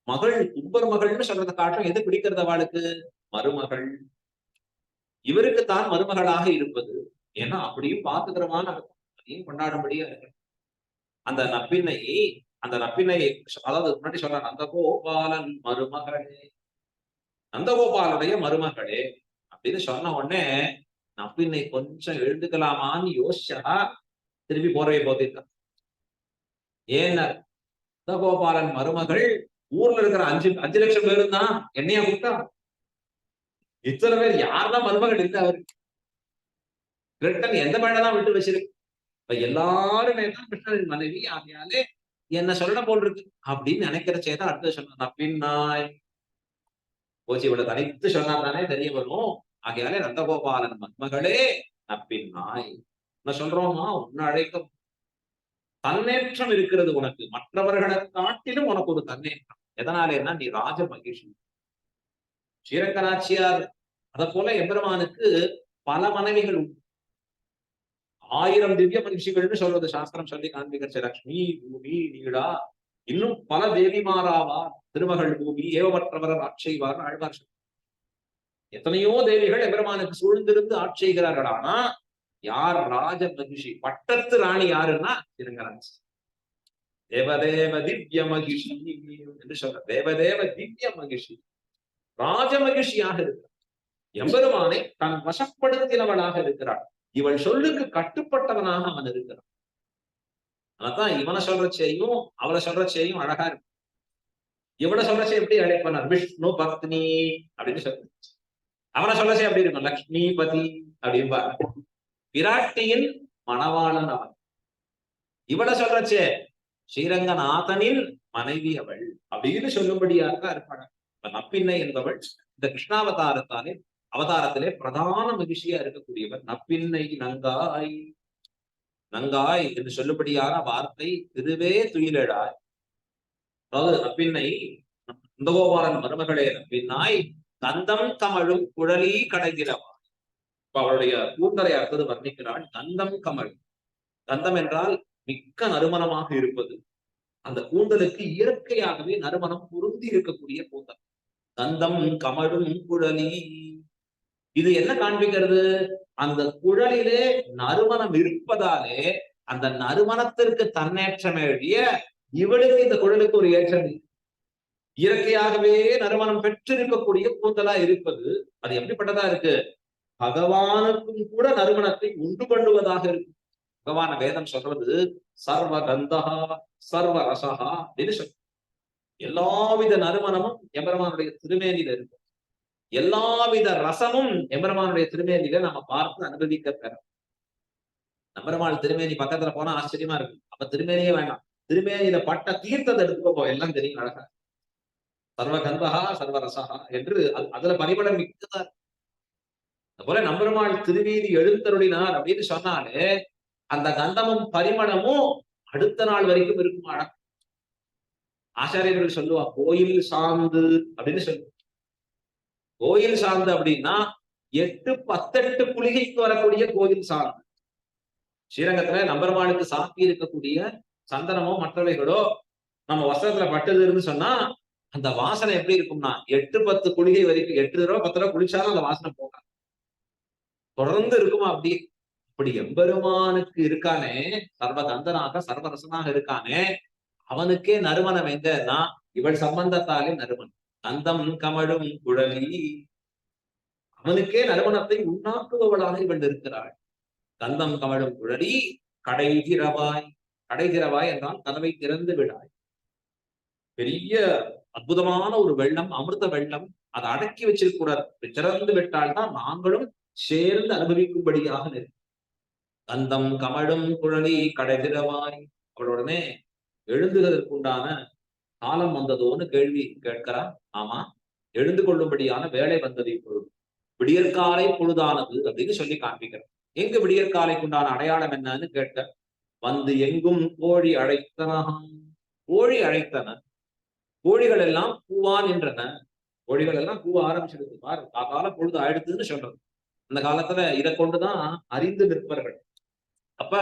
மகள், உம்பர் மகள்னு சொல்றதை காட்டும் எது பிடிக்கிறது அவளுக்கு? மருமகள். இவருக்கு தான் மருமகளாக இருப்பது. ஏன்னா அப்படியும் பாத்துக்கிறமான அதையும் கொண்டாடும்படியா இருக்கு. அந்த நப்பின்னை, அந்த நப்பின்னை, அதாவது முன்னாடி சொல்ற நந்தகோபாலன் மருமகளே, நந்தகோபாலுடைய மருமகளே அப்படின்னு சொன்ன உடனே நப்பின்னை கொஞ்சம் எழுந்துக்கலாமான்னு யோசிச்சா திருப்பி போர்வையை போத்திருக்கான். ஏன்னா நந்தகோபாலன் மருமகள் ஊர்ல இருக்கிற 5 லட்சம் பேரும் தான் என்னையா கூப்பிட்டா, இத்தனை பேர் யாரெல்லாம் மருமகள் இல்ல அவருக்கு. கிருஷ்ணன் எந்த பையனை விட்டு வச்சிருக்கு. இப்ப எல்லாருமே தான் கிருஷ்ணனின் மனைவி, ஆகையாலே என்ன சொல்லணும் போல் இருக்கு அப்படின்னு நினைக்கிறச்சேதான் அடுத்து சொன்ன பின்னாய் போச்சு. இவ்வளவு தனித்து சொன்னா தானே தெரிய வரும். ஆகையாலே நந்தகோபாலன் மருமகளே நப்பின்னாய். என்ன சொல்றோமா, உன்னை அழைக்க தன்னேற்றம் இருக்கிறது உனக்கு, மற்றவர்களை காட்டிலும் உனக்கு ஒரு தன்னேற்றம். எதனாலேன்னா நீ ராஜ மகிழ்ச்சி. ஸ்ரீரங்கநாச்சியார் அத போல எம்பெருமானுக்கு பல மனைவிகள் உண்டு. 1000 திவ்ய மகிழ்ச்சிகள்னு சொல்றது சாஸ்திரம் சொல்லி காண்பிக்கிறச்சு. லக்ஷ்மி, பூமி, நீடா, இன்னும் பல தேவிமாராவா, திருமகள் பூமி, ஏவமற்றவர் ஆட்செய்வார் ஆழ்வார். எத்தனையோ தேவிகள் எம்பெருமானுக்கு சூழ்ந்திருந்து ஆட்செய்கிறார்கள். ஆனா யார் ராஜ மகிழ்ச்சி, பட்டத்து ராணி யாருன்னா ஸ்ரீரங்கநாச்சி. தேவதேவ திவ்ய மகிழ்ச்சி என்று சொல்ற தேவதேவ திவ்ய மகிழ்ச்சி, ராஜ மகிழ்ச்சியாக இருக்கிறார். எம்பெருமானை தன் வசப்படுத்தினவளாக இருக்கிறாள். இவள் சொல்லுக்கு கட்டுப்பட்டவனாக அவன் இருக்கிறான். அதான் இவனை சொல்றச்சையும் அவளை சொல்றச்சையும் அழகா இருக்கு. இவனை சொல்றச்சே எப்படி அழைப்பார், விஷ்ணு பத்னி அப்படின்னு சொல்ற. அவனை சொல்லச்சே எப்படி இருக்கும், லக்ஷ்மி பதி அப்படின்பா. விராட்டியின் மணவாளன் அவன். இவளை சொல்றச்சே ஸ்ரீரங்கநாதனின் மனைவி அவள் அப்படின்னு சொல்லும்படியாக இருப்பாள். நப்பின்னை என்பவள் இந்த கிருஷ்ணாவதாரத்தாலே அவதாரத்திலே பிரதான மகிழ்ச்சியா இருக்கக்கூடியவர். நப்பின்னை நங்காய், நங்காய் என்று சொல்லும்படியான வார்த்தை திருவே துயிலடாய். அதாவது நப்பின்னை நந்தகோபாலன் மருமகளே நப்பின்னாய், கந்தம் கமழும் குழலி கடைகிறவா. இப்ப அவளுடைய கூந்தலை அடுத்தது வர்ணிக்கிறாள். கந்தம் கமல், கந்தம் என்றால் மிக்க நறுமணமாக இருப்பது. அந்த கூந்தலுக்கு இயற்கையாகவே நறுமணம் பொருந்தி இருக்கக்கூடிய கூந்தல். கந்தம் கமழும் குழலி, இது என்ன காண்பிக்கிறது? அந்த குழலிலே நறுமணம் இருப்பதாலே அந்த நறுமணத்திற்கு தன்னேற்றம் எழுதிய இவளுக்கு இந்த குழலுக்கு ஒரு ஏற்றம். இயற்கையாகவே நறுமணம் பெற்றிருக்கக்கூடிய கூந்தலா இருப்பது, அது எப்படிப்பட்டதா இருக்கு? பகவானுக்கும் கூட நறுமணத்தை உண்டு பண்ணுவதாக இருக்கு. பகவான வேதம் சொல்றது சர்வ கந்தகா சர்வ ரசகா அப்படின்னு சொல்ற. எல்லாவித நறுமணமும் எம்பெருமானுடைய திருமேனியில இருக்கு. எல்லாவித ரசமும் எம்பெருமானுடைய திருமேனியில நம்ம பார்த்து அனுபவிக்க பெறோம். எம்பெருமாள் திருமேனி பக்கத்துல போனா ஆச்சரியமா இருக்கு. அப்ப திருமேனியே வேண்டாம், திருமேனியில பட்ட தீர்த்தத்தை எடுத்துக்கோ, எல்லாம் தெரியும் அழகா. சர்வ கந்தகா சர்வ ரசகா என்று அதுல பரிபடம் மிக்கதா இருக்கு. அதுபோல நம்பெருமாள் திருவீதி எழுந்தருளினார் அப்படின்னு சொன்னாலே அந்த கந்தமும் பரிமளமும் அடுத்த நாள் வரைக்கும் இருக்குமா? ஆச்சாரியர்கள் சொல்லுவா கோயில் சாந்து அப்படின்னு சொல்லுவோம். கோயில் சாந்து அப்படின்னா 8 18 குளிகைக்கு வரக்கூடிய கோயில் சாந்து. ஸ்ரீரங்கத்துல நம்பெருமாளுக்கு சாத்தி இருக்கக்கூடிய சந்தனமோ மற்றவைகளோ நம்ம வஸ்திரத்துல பட்டதுன்னு சொன்னா அந்த வாசனை எப்படி இருக்கும்னா 8 10 குளிகை வரைக்கும், 8 தடவை 10 தடவை குளிச்சாலும் அந்த வாசனை போகாது, தொடர்ந்து இருக்குமா அப்படி. இப்படி எம்பெருமானுக்கு இருக்கானே, சர்வகந்தனாக சர்வரசனாக இருக்கானே, அவனுக்கே நறுமணம் எங்கன்னா இவள் சம்பந்தத்தாலே நறுமணம். கந்தம் கமழும் குழலி, அவனுக்கே நறுமணத்தை உண்டாக்குபவளாக இவள் இருக்கிறாள். கந்தம் கமழும் குழலி கடைகிறவாய். கடை திறவாய் என்றால் கதவை திறந்து விடாய். பெரிய அற்புதமான ஒரு வெள்ளம், அமிர்த வெள்ளம், அதை அடக்கி வச்சிருக்க கூடாது. திறந்து விட்டால்தான் நாங்களும் சேர்ந்து அனுபவிக்கும்படியாக நிற்கும். கந்தம் கமழும் குழலி கடை திறவாய். அவளுடனே எழுந்துகிறதற்குண்டான காலம் வந்ததோன்னு கேள்வி கேட்கிறான். ஆமா, எழுந்து கொள்ளும்படியான வேலை வந்தது இப்பொழுது. விடியற்காலை பொழுதானது அப்படின்னு சொல்லி காண்பிக்கிறேன். எங்க விடியற்காலைக்கு உண்டான அடையாளம் என்னன்னு கேட்க, வந்து எங்கும் கோழி அழைத்தன. கோழி அழைத்தன. கோழிகள் எல்லாம் கூவான் என்றன. கோழிகள் எல்லாம் கூவ ஆரம்பிச்சிருக்கு. பாரு, கால பொழுது ஆயிடுதுன்னு சொல்றது. அந்த காலத்துல இதை கொண்டுதான் அறிந்து நிற்பர்கள். அப்ப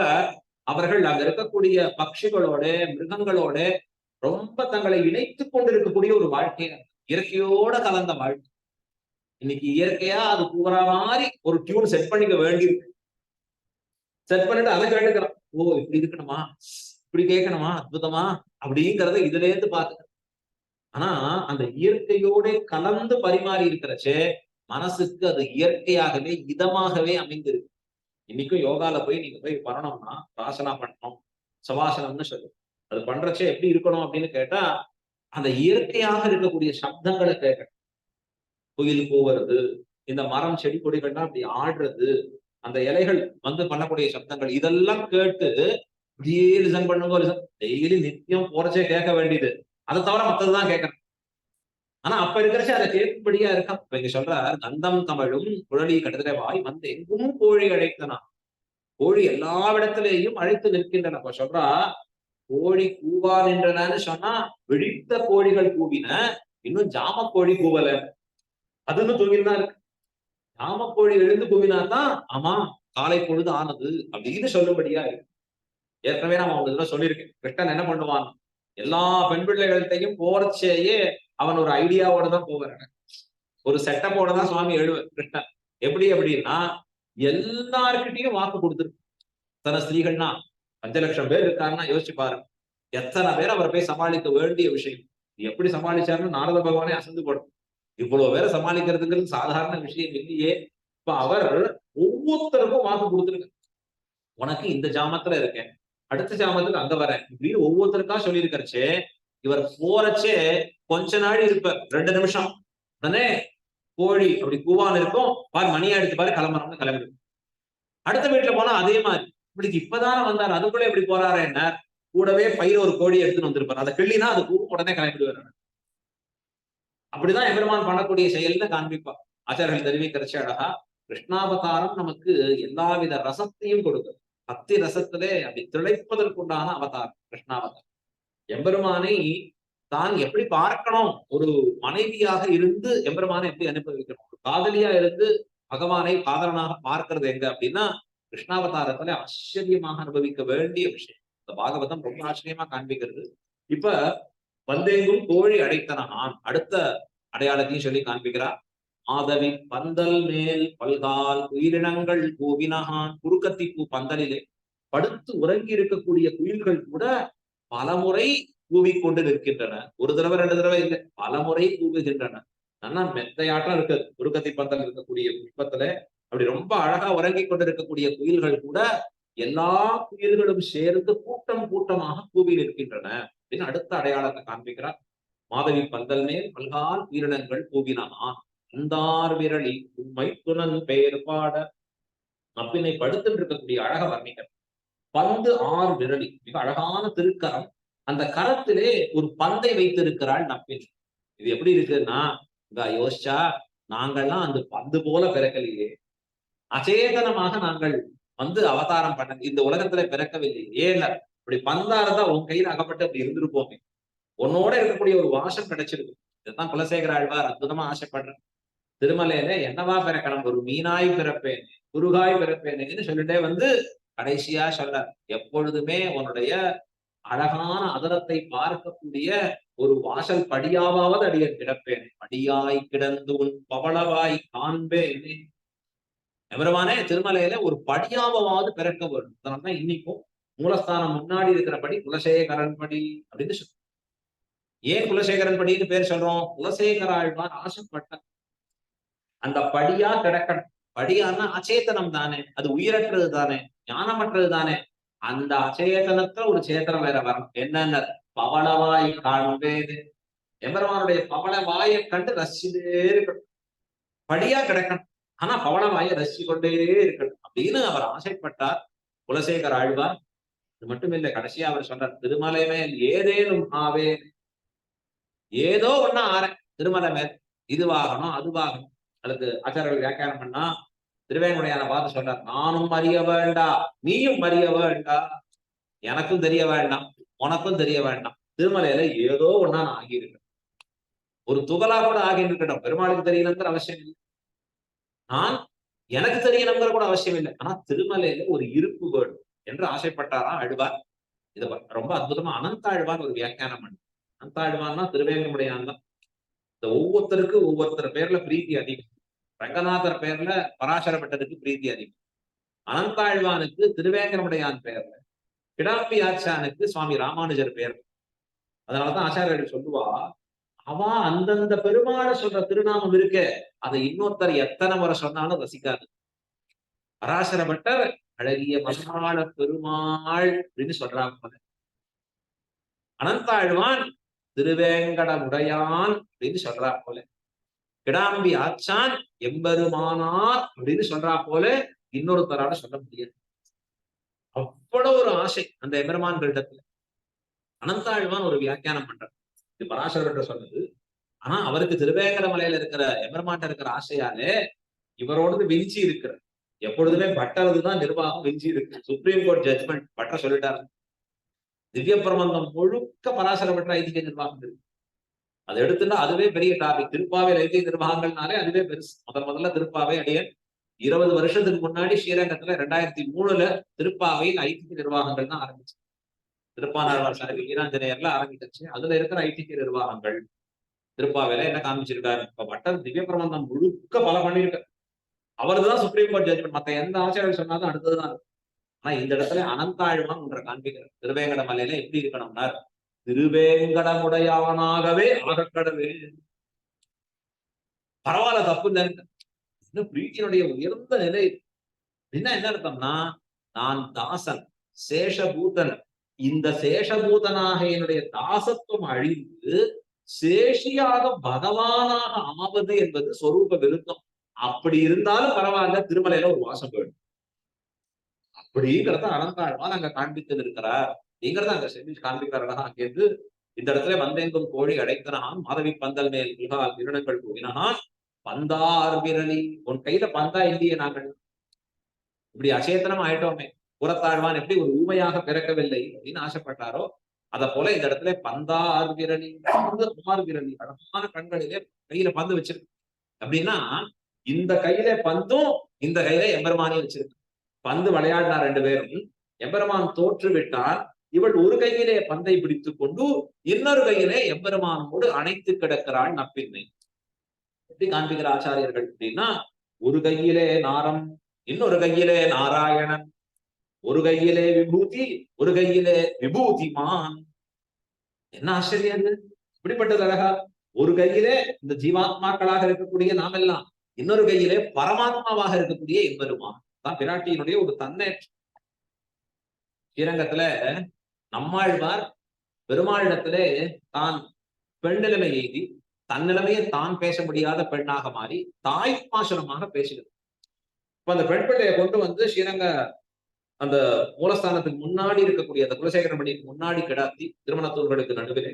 அவர்கள் அங்க இருக்கக்கூடிய பட்சிகளோட, மிருகங்களோட ரொம்ப தங்களை இணைத்துக் கொண்டிருக்கக்கூடிய ஒரு வாழ்க்கை, இயற்கையோட கலந்த வாழ்க்கை. இன்னைக்கு இயற்கையா அது கூற மாதிரி ஒரு டியூன் செட் பண்ணிக்க வேண்டியிருக்கு. செட் பண்ணிட்டு அதை கேட்டுக்கிறோம். ஓ, இப்படி இருக்கணுமா, இப்படி கேட்கணுமா, அற்புதமா அப்படிங்கிறத இதுல இருந்து பாத்துக்க. ஆனா அந்த இயற்கையோட கலந்து பரிமாறி இருக்கிறச்சே மனசுக்கு அது இயற்கையாகவே இதமாகவே அமைந்திருக்கு. இன்னைக்கும் யோகால போய் நீங்க போய் பண்ணணும்னா ராசனா பண்ணணும், சவாசனம்னு சொல்லு. அது பண்றச்சே எப்படி இருக்கணும் அப்படின்னு கேட்டா, அந்த இயற்கையாக இருக்கக்கூடிய சப்தங்களை கேட்கணும். குயில் கூவுறது, இந்த மரம் செடி கொடிகள்லாம் அப்படி ஆடுறது, அந்த இலைகள் வந்து பண்ணக்கூடிய சப்தங்கள், இதெல்லாம் கேட்டு இப்படியே லிசன் பண்ணுங்க. டெய்லி நித்தியம் போறச்சே கேட்க வேண்டியது. அதை தவிர மத்ததுதான் கேட்கணும். ஆனா அப்ப இருக்கிறச்சு அதை கேட்கும்படியா இருக்கான். இப்ப இங்க சொல்றார், கந்தம் தமிழும் குழலி கடுதிரவாய் வந்து எங்கும் கோழி அழைத்தனா. கோழி எல்லா இடத்திலேயும் அழைத்து நிற்கின்றன. அப்ப சொல்றா, கோழி கூவா நின்றனன்னு சொன்னா விழித்த கோழிகள் கூவின, இன்னும் ஜாம கோழி கூவல. அதுன்னு தூங்கிதான் இருக்கு. ஜாம கோழி எழுந்து கூவினாதான் ஆமா காலை பொழுது ஆனது அப்படின்னு சொல்லும்படியா இருக்கு. ஏற்கனவே நான் உங்களுக்கு சொல்லியிருக்கேன். கிருஷ்ணன் என்ன பண்ணுவான், எல்லா பெண் பிள்ளைகள்கிட்டையும் போறச்சேயே அவன் ஒரு ஐடியாவோட தான் போவாங்க. ஒரு செட்டப்போட தான் சுவாமி எழுவ கிருஷ்ணன். எப்படி அப்படின்னா, எல்லார்கிட்டையும் வாக்கு கொடுத்துருக்கு. எத்தனை ஸ்திரீகள்னா 5 லட்சம் பேர் இருக்காருன்னா யோசிச்சு பாருங்க. எத்தனை பேர் அவர் போய் சமாளிக்க வேண்டிய விஷயம். எப்படி சமாளிச்சாருன்னு நாரத பகவானே அசந்து போடும். இவ்வளவு பேரை சமாளிக்கிறதுங்கிறது சாதாரண விஷயம் இல்லையே. இப்ப அவர் ஒவ்வொருத்தருக்கும் வாக்கு கொடுத்துருக்கு. உனக்கு இந்த ஜாமத்துல இருக்கேன், அடுத்த ஜாமத்துக்கு அங்க வரேன், இப்படின்னு ஒவ்வொருத்தருக்கா சொல்லியிருக்கிறச்சே, இவர் போறச்சே கொஞ்ச நாள் இருப்பார், 2 நிமிஷம். உடனே கோழி அப்படி கூவான் இருக்கும், பாரு மணியா எடுத்து பாரு கிளம்புறோம்னு கிளம்பிடும். அடுத்த வீட்டுல போனா அதே மாதிரி, இப்படி இப்பதானே வந்தார் அதுக்குள்ள எப்படி போறாரு என்ன, கூடவே பயிர் ஒரு கோழி எடுத்துன்னு வந்திருப்பார். அதை கிள்ளினா அது கூவ உடனே கிளம்பிடுவார். அப்படிதான் எம்பெருமான் பண்ணக்கூடிய செயல்னு காண்பிப்பார். ஆச்சாரியர்கள் தெரிவிக்கிறச்சு அழகா, கிருஷ்ணாவதாரம் நமக்கு எல்லாவித ரசத்தையும் கொடுக்குது. பக்தி ரசத்திலே அப்படி திளைப்பதற்குண்டான அவதாரம் கிருஷ்ணாவதாரம். எம்பெருமானை தான் எப்படி பார்க்கணும், ஒரு மனைவியாக இருந்து எம்பெருமானை எப்படி அனுபவிக்கணும், ஒரு காதலியா இருந்து பகவானை காதலனாக பார்க்கிறது எங்க அப்படின்னா கிருஷ்ணாவதாரத்துல ஆச்சரியமாக அனுபவிக்க வேண்டிய விஷயம். இந்த பாகவதம் ரொம்ப ஆச்சரியமா காண்பிக்கிறது. இப்ப வந்தெங்கும் கோழி அடைத்தனான் அடுத்த அடையாளத்தையும் சொல்லி காண்பிக்கிறார். ஆதவி பந்தல் மேல் பல்கால் உயிரினங்கள் கூவினகான். குறுக்கத்திப்பூ பந்தலிலே படுத்து உறங்கி இருக்கக்கூடிய குயில்கள் கூட பலமுறை கூவிக்கொண்டு நிற்கின்றன. ஒரு தடவை 2 தடவை இல்லை, பலமுறை கூவுகின்றன. ஆனா மெத்தையாட்டம் இருக்குது குறுக்கத்தி பந்தல் இருக்கக்கூடிய புஷ்பத்துல. அப்படி ரொம்ப அழகா உறங்கி கொண்டிருக்கக்கூடிய குயில்கள் கூட எல்லா குயில்களும் சேர்ந்து கூட்டம் கூட்டமாக கூவி நிற்கின்றன அப்படின்னு அடுத்த அடையாளத்தை காண்பிக்கிறார். மாதவி பந்தல் மேல் பல்கால் உயிரினங்கள் கூவினான். அந்தார் விரலி உண்மை துணன் பெயர் பாட. நப்பினை படுத்துட்டு இருக்கக்கூடிய அழக வர்ணிக்கிறார். பந்து 6 விரலி, மிக அழகான திருக்கரம். அந்த கரத்திலே ஒரு பந்தை வைத்திருக்கிறாள் நப்பின். இது எப்படி இருக்குன்னா, யோசிச்சா நாங்கள்லாம் அந்த பந்து போல பிறக்கலையே, அச்சேதனமாக நாங்கள் வந்து அவதாரம் பண்ண இந்த உலகத்துல பிறக்கவில்லை. ஏன் இப்படி பந்தா இருந்தா உன் கையில அகப்பட்டு அப்படி இருந்திருப்போமே, உன்னோட இருக்கக்கூடிய ஒரு வாசம் கிடைச்சிருக்கு. இதுதான் குலசேகர ஆழ்வார் அற்புதமா ஆசைப்படுறேன். திருமலையில என்னவா பிறக்கணும், ஒரு மீனாய் பிறப்பேன், குருகாய் பிறப்பேன்னு சொல்லிட்டே வந்து கடைசியா சொல்ல, எப்பொழுதுமே உன்னுடைய அழகான அதரத்தை பார்க்கக்கூடிய ஒரு வாசல் படியாவது அடியன் கிடப்பேன், படியாய் கிடந்து உன் பவளவாய் காண்பேன். எவருமானே திருமலையில ஒரு படியாவது பிறக்க வரும். அதனால்தான் இன்னைக்கும் மூலஸ்தானம் முன்னாடி இருக்கிறபடி குலசேகரன் படி அப்படின்னு சொல்றோம். ஏன் குலசேகரன் படின்னு பேர் சொல்றோம், குலசேகர ஆழ்வார் ஆசைப்பட்ட அந்த படியா கிடக்கணும். படியான்னா அச்சேதனம் தானே, அது உயிரற்றது தானே, ஞானமற்றது தானே. அந்த அச்சேதனத்துல ஒரு சேத்தனம் வேற வரணும். என்னென்ன பவளவாய் காண்பேது, எம்பெருமானுடைய பவள வாயை கண்டு ரசிச்சுட்டே இருக்கணும். படியா கிடக்கணும். ஆனா பவள வாயை ரசிச்சு கொண்டே இருக்கணும் அப்படின்னு அவர் ஆசைப்பட்டார் குலசேகர ஆழ்வார். இது மட்டும் இல்லை, கடைசியா அவர் சொல்றார், திருமலை மேல் ஏதேனும் ஆவே, ஏதோ ஒன்னா ஆறேன் திருமலை மேல், இதுவாகணும் அதுவாகணும். அதுக்கு ஆச்சாரியர்கள் வியாக்கியானம் பண்ணா திருவேங்கடையான பார்த்து சொல்றார், நானும் அறிய வேண்டா நீயும் அறிய வேண்டா, எனக்கும் தெரிய வேண்டாம் உனக்கும் தெரிய வேண்டாம், திருமலையில ஏதோ ஒன்னா நான் ஆகியிருக்கேன். ஒரு துகளா கூட ஆகிட்டு இருக்கட்டும், பெருமாளுக்கு தெரியணுங்கிற அவசியம் இல்லை, நான் எனக்கு தெரியணுங்கிற கூட அவசியம் இல்லை, ஆனா திருமலையில ஒரு இருப்பு வேணும் என்று ஆசைப்பட்டாரா ஆழ்வார். இது ரொம்ப அற்புதமா அனந்தாழ்வான் ஒரு வியாக்கியானம் பண்ணு. அனந்தாழ்வான்னா திருவேங்கடமுடையான் தான். இந்த ஒவ்வொருத்தருக்கு ஒவ்வொருத்தர் பேர்ல பிரீத்தி அதிகம். ரங்கநாதர் பேர்ல பராசர பட்டருக்கு பிரீத்தி அதிகம். அனந்தாழ்வானுக்கு திருவேங்கடமுடையான் பேர்ல, கிடாம்பி ஆச்சானுக்கு சுவாமி ராமானுஜர் பேர். அதனாலதான் ஆச்சாரியர்கள் சொல்லுவா, அவன் அந்தந்த பெருமாளை சொல்ற திருநாமம் இருக்கு, அதை இன்னொருத்தர் எத்தனை முறை சொன்னாலும் ரசிக்காது. பராசர பட்டர் அழகிய மசாள பெருமாள் அப்படின்னு சொல்றாங்க. அனந்தாழ்வான் திருவேங்கடமுடையான் அப்படின்னு சொல்றா போல. கிடாம்பி ஆச்சான் எம்பெருமானார் அப்படின்னு சொல்றா போல இன்னொருத்தரால சொல்ல முடியாது. அவ்வளவு ஒரு ஆசை அந்த எம்பெருமான்களிடத்துல. அனந்தாழ்வான் ஒரு வியாக்கியானம் பண்றார், இது பராசரர் சொன்னது. ஆனா அவருக்கு திருவேங்கட மலையில இருக்கிற எம்பெருமான்ட்ட இருக்கிற ஆசையாலே இவரோடது விஞ்சி இருக்கிற, எப்பொழுதுமே பட்டரதுதான் நிர்வாகம் விஞ்சி இருக்கு. சுப்ரீம் கோர்ட் ஜட்ஜ்மெண்ட் பட்டர் சொல்லிட்டாரு. திவ்ய பிரபந்தம் முழுக்க பராசர பற்ற ஐதிக நிர்வாகம் இருக்கு. அதை எடுத்துட்டா அதுவே பெரிய டாபிக். திருப்பாவை ஐதிக நிர்வாகங்கள்னாலே அதுவே பெருசு. முதல்ல திருப்பாவை அடியன் 20 வருஷத்துக்கு முன்னாடி ஸ்ரீரங்கத்துல 2003 திருப்பாவையில் ஐதிக நிர்வாகங்கள் தான் ஆரம்பிச்சு. திருப்பானாழ்வார் சாரி வீராஞ்சநேயர்ல ஆரம்பிச்சிருச்சு. அதுல இருக்கிற ஐதிக நிர்வாகங்கள் திருப்பாவையில என்ன காமிச்சிருக்காரு. இப்ப பட்டர் திவ்ய பிரபந்தம் முழுக்க பல பண்ணிருக்காரு. அவர்தான் சுப்ரீம் கோர்ட் ஜட்ஜ்மெண்ட். மத்த எந்த ஆச்சாரம் சொன்னாலும் அடுத்ததுதான். ஆனா இந்த இடத்துல அனந்தாழ்வான் ஒன்றை காண்பிக்கிறார். திருவேங்கட மலையில எப்படி இருக்கணும்னா, திருவேங்கடமுடையானாகவே ஆகக்கடவே. பரவாயில்ல, தப்பு இல்லை, பிரீத்தினுடைய உயர்ந்த நிலை. என்ன அர்த்தம்னா, நான் தாசன் சேஷபூதன், இந்த சேஷபூதனாக என்னுடைய தாசத்துவம் அழிந்து சேஷியாக பகவானாக ஆவது என்பது சொரூப விருத்தம். அப்படி இருந்தாலும் பரவாயில்ல, திருமலையில ஒரு வாசம் போயிடும் அப்படிங்கிறத அனந்தாழ்வான் அங்க காண்பித்து இருக்கிறார். அப்படிங்கிறத அங்க செஞ்சு காண்பிக்கிறாரா. அங்கிருந்து இந்த இடத்துல வந்தெங்கும் கோழி அடைத்தனான், மாதவி பந்தல் மேல் மிகால் திருநங்கள் கூறினான், பந்தார் விரலி, உன் கையில பந்தா இல்லையே, நாங்கள் இப்படி அச்சேத்தனம் ஆயிட்டோமே. புறத்தாழ்வான் எப்படி ஒரு ஊமையாக பிறக்கவில்லை அப்படின்னு ஆசைப்பட்டாரோ, அத போல இந்த இடத்துல பந்தார் விரலி, குமார் விரலி, அழகான கண்களிலே கையில பந்து வச்சிருக்கு. அப்படின்னா இந்த கையில பந்தும் இந்த கையில எம்பெருமானையும் வச்சிருக்கு. பந்து விளையாடினார் ரெண்டு பேரும். எம்பெருமான் தோற்று விட்டார். இவள் ஒரு கையிலே பந்தை பிடித்துக் கொண்டு இன்னொரு கையிலே எம்பெருமானோடு அணைத்து கிடக்கிறாள் நப்பின்னை. எப்படி காண்பிக்கிற ஆச்சாரியர்கள் அப்படின்னா, ஒரு கையிலே நாரம், இன்னொரு கையிலே நாராயணன், ஒரு கையிலே விபூதி, ஒரு கையிலே விபூதிமான். என்ன ஆச்சரியம்! இப்படிப்பட்டது அழகா. ஒரு கையிலே இந்த ஜீவாத்மாக்களாக இருக்கக்கூடிய நாம் எல்லாம், இன்னொரு கையிலே பரமாத்மாவாக இருக்கக்கூடிய எம்பெருமான் தான் பிராட்டியினுடைய ஒரு தன்னேற்றம். ஸ்ரீரங்கத்துல நம்மாழ்வார் பெருமாளிடத்திலே தான் பெண் நிலைமை எய்தி தன்னிலைமையை தான் பேச முடியாத பெண்ணாக மாறி தாய் பாசனமாக பேசுகிறது. இப்ப அந்த பெண் பிள்ளையை கொண்டு வந்து ஸ்ரீரங்க அந்த மூலஸ்தானத்துக்கு முன்னாடி இருக்கக்கூடிய அந்த குலசேகர மணிக்கு முன்னாடி கிடாத்தி திருமணத்தூர்களுக்கு நடுவிலே,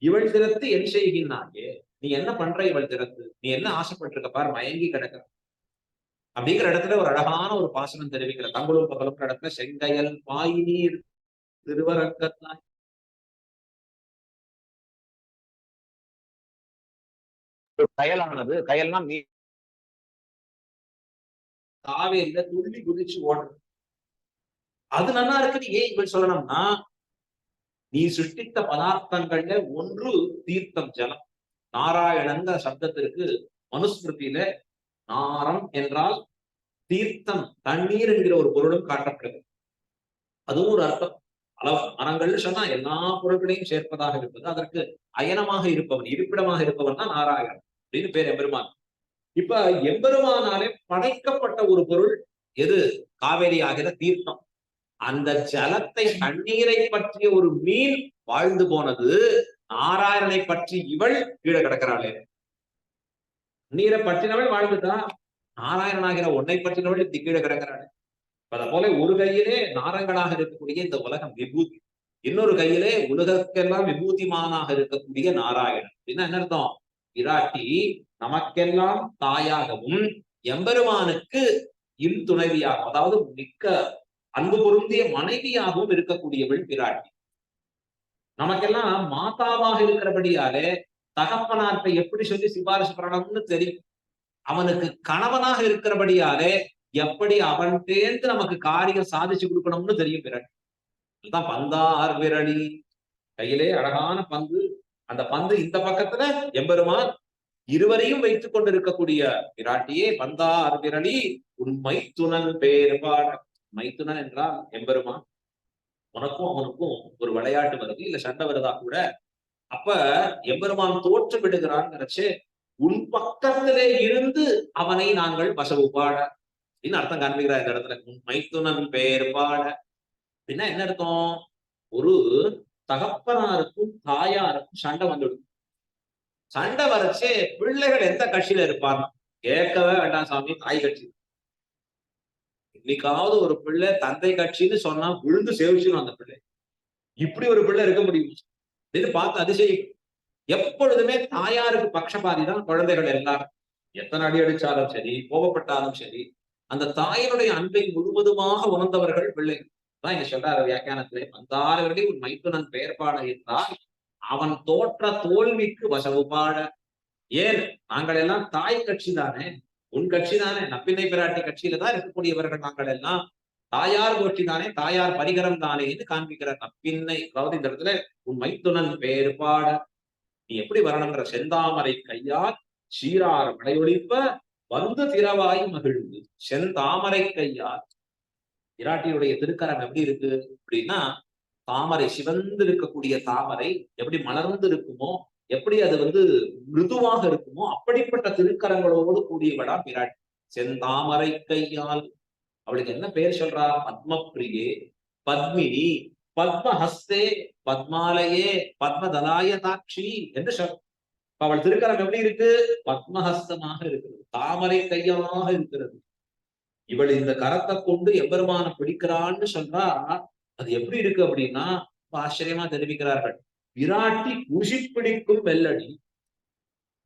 இவள் திறத்து என் செய்கின்னாயே, நீ என்ன பண்ற இவள் திறத்து, நீ என்ன ஆசைப்பட்டிருக்க பார், மயங்கி கிடக்க அப்படிங்கிற இடத்துல ஒரு அழகான ஒரு பாசனம் தெரிவிக்கிற. தங்களும் பகலும் இடத்துல செங்கையல் பாய் நீர் திருவரங்கத்தாய், கயலானது, கயல்னா நீர், காவேரியில துள்ளி குதிச்சு ஓடுறது. அது நல்லா இருக்குது. ஏன் இவள் சொல்லணும்னா, நீ சிருஷ்டித்த பதார்த்தங்கள்ல ஒன்று தீர்த்தம் ஜலம். நாராயணங்க சப்தத்திற்கு மனுஸ்மிருதியில நாரம் என்றால் தீர்த்தம், தண்ணீர் என்கிற ஒரு பொருளும் காட்டப்படுகிறது. அதுவும் ஒரு அர்த்தம். பல மரங்கள் சொன்னா எல்லா பொருட்களையும் சேர்ப்பதாக இருப்பது. அதற்கு அயனமாக இருப்பவன், இருப்பிடமாக இருப்பவன் தான் நாராயணன் அப்படின்னு பேர் எம்பெருமான். இப்ப எம்பெருமானாலே படைக்கப்பட்ட ஒரு பொருள் எது? காவேரி ஆகிற தீர்த்தம். அந்த ஜலத்தை கண்ணீரை பற்றிய ஒரு மீன் வாழ்ந்து போனது, நாராயணனை பற்றி இவள் கீழே கிடக்கிறாளே. நீரை பற்றினவள் வாழ்ந்துட்டா, நாராயணனாகிற உன்னை பற்றினவள் கீழே கிடக்கிறாளே. அத போல ஒரு கையிலே நாரங்களாக இருக்கக்கூடிய இந்த உலகம் விபூதி, இன்னொரு கையிலே உலகத்துக்கெல்லாம் விபூதிமானாக இருக்கக்கூடிய நாராயணன். அப்படின்னா என்ன அர்த்தம்? விராட்டி நமக்கெல்லாம் தாயாகவும் எம்பெருமானுக்கு துணைவியாகவும், அதாவது மிக்க அன்பு பொருந்திய மனைவியாகவும் இருக்கக்கூடியவள் விராட்டி. நமக்கெல்லாம் மாதாவாக இருக்கிறபடியாலே தகப்பனார்ட்ட எப்படி சொல்லி சிபாரிசு பண்ணணும்னு தெரியும். அவனுக்கு கணவனாக இருக்கிறபடியாலே எப்படி அவன் தேர்ந்து நமக்கு காரியம் சாதிச்சு கொடுக்கணும்னு தெரியும். விராட்டி அதுதான் பந்தார் விரலி, கையிலே அழகான பந்து. அந்த பந்து இந்த பக்கத்துல எம்பெருமான், இருவரையும் வைத்துக் கொண்டிருக்கக்கூடிய விராட்டியே பந்தார் விரலி உன் மைத்துனன் பேர்பாட. மைத்துனன் என்றால் எம்பெருமான். உனக்கும் அவனுக்கும் ஒரு விளையாட்டு வருது, இல்ல சண்டை வருதா கூட, அப்ப எம்பெருமான் தோற்று விடுகிறான் நினைச்சு உன் பக்கத்திலே இருந்து அவனை நாங்கள் வசவு பாட அப்படின்னு அர்த்தம் காண்பிக்கிறார் இந்த இடத்துல. உன் மைத்துனன் பேர்பாட அப்படின்னா என்ன அர்த்தம்? ஒரு தகப்பனாருக்கும் தாயாருக்கும் சண்டை வந்துடும். சண்டை வரைச்சு பிள்ளைகள் எந்த கட்சியில இருப்பாங்க? கேட்கவே வேண்டாம் சாமி, தாய் கட்சி. இன்னைக்காவது ஒரு பிள்ளை தந்தை கட்சின்னு சொன்னா விழுந்து சேவிச்சிடும் அந்த பிள்ளை. இப்படி ஒரு பிள்ளை இருக்க முடியும் இது பார்த்து அதிசயம். எப்பொழுதுமே தாயாருக்கு பட்சபாதி தான் குழந்தைகள் எல்லாரும். எத்தனை அடி அடிச்சாலும் சரி, கோபப்பட்டாலும் சரி, அந்த தாயினுடைய அன்பை முழுவதுமாக உணர்ந்தவர்கள் பிள்ளைகள் தான். இங்க சொல்றாரு வியாக்கியானத்திலே, பந்தாரவர்களே உன் மைத்துனன் பெயர்பாட என்றால் அவன் தோற்ற தோல்விக்கு வசவு பாட. ஏன்? நாங்கள் எல்லாம் தாய் கட்சி தானே, உன் கட்சி தானே, நப்பினை பிராட்டி கட்சியில தான் இருக்கக்கூடியவர்கள் நாங்கள் எல்லாம். தாயார் கோஷ்டி தானே, தாயார் பரிகரம் தானே என்று காண்பிக்கிறார். நப்பின்னை, அதாவது இந்த இடத்துல உன் மைத்துனன் பெயர்பாட நீ எப்படி வரணுங்கிற செந்தாமரை கையால் சீரார் மழையொழிப்ப வந்து திரவாய் மகிழ்ந்து. செந்தாமரை கையால் விராட்டியுடைய திருக்கரம் எப்படி இருக்கு அப்படின்னா, தாமரை சிவந்து இருக்கக்கூடிய தாமரை எப்படி மலர்ந்து இருக்குமோ, எப்படி அது மிருதுவாக இருக்குமோ, அப்படிப்பட்ட திருக்கரங்களோடு கூடியவடா விராட்டி. செந்தாமரை கையால் அவளுக்கு என்ன பெயர் சொல்றா? பத்மபிரியே, பத்மினி, பத்மஹஸ்தே, பத்மாலயே, பத்மதலாய தாட்சி என்று சொல். அவள் திருக்கரம் எப்படி இருக்கு? பத்மஹஸ்தமாக இருக்கிறது, தாமரை கையாக இருக்கிறது. இவள் இந்த கரத்தை கொண்டு எம்பெருமான பிடிக்கிறான்னு சொல்றா. அது எப்படி இருக்கு அப்படின்னா ஆச்சரியமா தெரிவிக்கிறார்கள். விராட்டி குஷி பிடிக்கும் வெள்ளடி.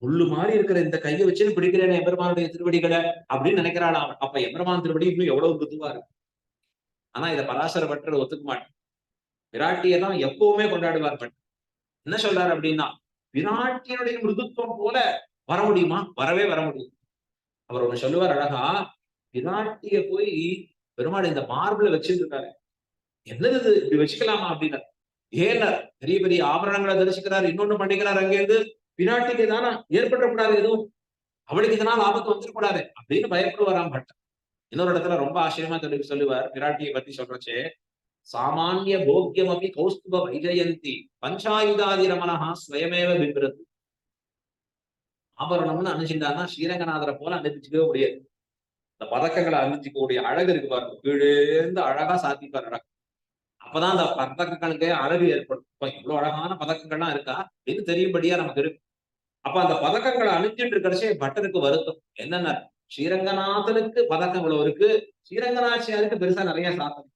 முள்ளு மாதிரி இருக்கிற இந்த கையை வச்சு பிடிக்கிறேன் எம்பெருமானுடைய திருவடிகளை அப்படின்னு நினைக்கிறாளாம். அப்ப எம்பெருமான் திருவடி இன்னும் எவ்வளவு மிருதுவா இருக்கு. ஆனா இதை பராசர பட்டர் ஒத்துக்க மாட்டேன். விராட்டியை தான் எப்பவுமே கொண்டாடுவார். பட் என்ன சொல்றாரு அப்படின்னா, விராட்டியினுடைய மிருதுத்துவம் போல வர முடியுமா? வரவே வர முடியும். அவர் ஒண்ணு சொல்லுவார் அழகா, விராட்டிய போய் பெருமாள் இந்த மார்பிள வச்சுட்டு இருக்காரு. என்னது இப்படி வச்சுக்கலாமா அப்படின்னா, ஏன்னா பெரிய பெரிய ஆபரணங்களை தரிசிக்கிறார், இன்னொன்னு பண்ணிக்கிறார். அங்கேருந்து விராட்டிக்கு தானே ஏற்பட்டக்கூடாது, எதுவும் அவளுக்கு இதனால் ஆபத்து வந்துடக்கூடாது அப்படின்னு பயப்படுவாராம் பட்டர். இன்னொரு இடத்துல ரொம்ப ஆச்சரியமா சொல்லுவார் விராட்டியை பத்தி சொல்றச்சே, சாமானிய போக்கியம் அப்படி கௌஸ்துப வைஜயந்தி பஞ்சாயுதாதி ரமணா ஸ்வயமேவ பிபிரது. ஆபரணம்னு அணிஞ்சிருந்தாருன்னா ஸ்ரீரங்கநாதரை போல அணிஞ்சிக்கவே முடியாது. இந்த பதக்கங்களை அணிஞ்சிக்கக்கூடிய அழகு இருக்கு பாருங்க, கீழேந்து அழகா சாத்திப்பாரு அழகு. அப்பதான் அந்த பதக்கங்களுக்கு அழகு ஏற்படும். இப்ப இவ்வளவு அழகான பதக்கங்கள்லாம் இருக்கா அப்படின்னு தெரியும்படியா நமக்கு இருக்கு. அப்ப அந்த பதக்கங்களை அணிஞ்சிட்டு இருக்கிறச்சே பட்டருக்கு வருத்தம். என்னன்னா, ஸ்ரீரங்கநாதனுக்கு பதக்கம் இவ்வளவு இருக்கு, ஸ்ரீரங்கநாச்சியாருக்கு பெருசா நிறைய சாத்தம்.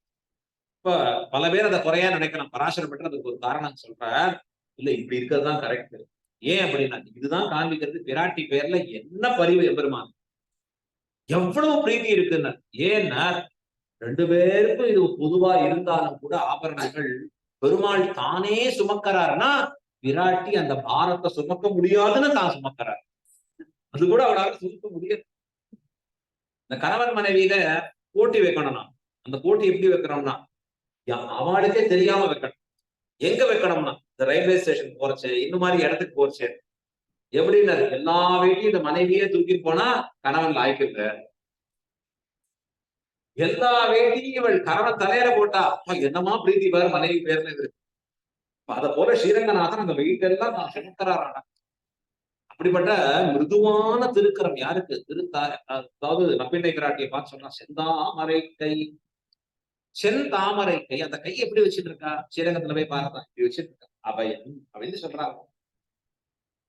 இப்ப பல பேர் அதை குறையா நினைக்கலாம். பராசர பட்டர் அதுக்கு ஒரு காரணம் சொல்றார். இல்ல இப்படி இருக்கிறது தான் கரெக்ட். ஏன் அப்படின்னா, இதுதான் காண்பிக்கிறது விராட்டி பேர்ல என்ன பரிவு எம்பெருமான், எவ்வளவு பிரீதி இருக்குன்னு. ஏன்னா ரெண்டு பேருக்கும் இது பொதுவா இருந்தாலும் கூட ஆபரணங்கள் பெருமாள் தானே சுமக்கிறாருன்னா, விராட்டி அந்த பாரத்தை சுமக்க முடியாதுன்னு தான் சுமக்கிறார். அது கூட அவளால சுமக்க முடியாது. இந்த கணவன் மனைவியில போட்டி வைக்கணும்னா, அந்த போட்டி எப்படி வைக்கிறோம்னா, அவளுக்கே தெரியாம வைக்கணும். எங்க வைக்கணும்னா, இந்த ரயில்வே ஸ்டேஷன் போறச்சு, இந்த மாதிரி இடத்துக்கு போறச்சு, எப்படின்னா எல்லா வீட்டையும் இந்த மனைவியே தூக்கி போனா கணவன் லாய்க்கு. எல்லா வேட்டியும் இவள் கணவன் தலையில போட்டா என்னமா பிரீத்தி பாரு மனைவி பேர்ல இருக்கு. அத போல ஸ்ரீரங்கநாதன் அந்த வீட்டெல்லாம் நான் சுமக்கிறாரான. அப்படிப்பட்ட மிருதுவான திருக்கரம் யாருக்கு? அதாவது நப்பிண்ணை பிராட்டியை பார்த்து சொன்னா, செந்தாமரை கை. செந்தாமரை கை, அந்த கை எப்படி வச்சுட்டு இருக்கா? ஸ்ரீரங்கத்துல போய் பார்த்தா இப்படி வச்சுட்டு இருக்கா. அபயம் அப்படின்னு சொல்றாங்க.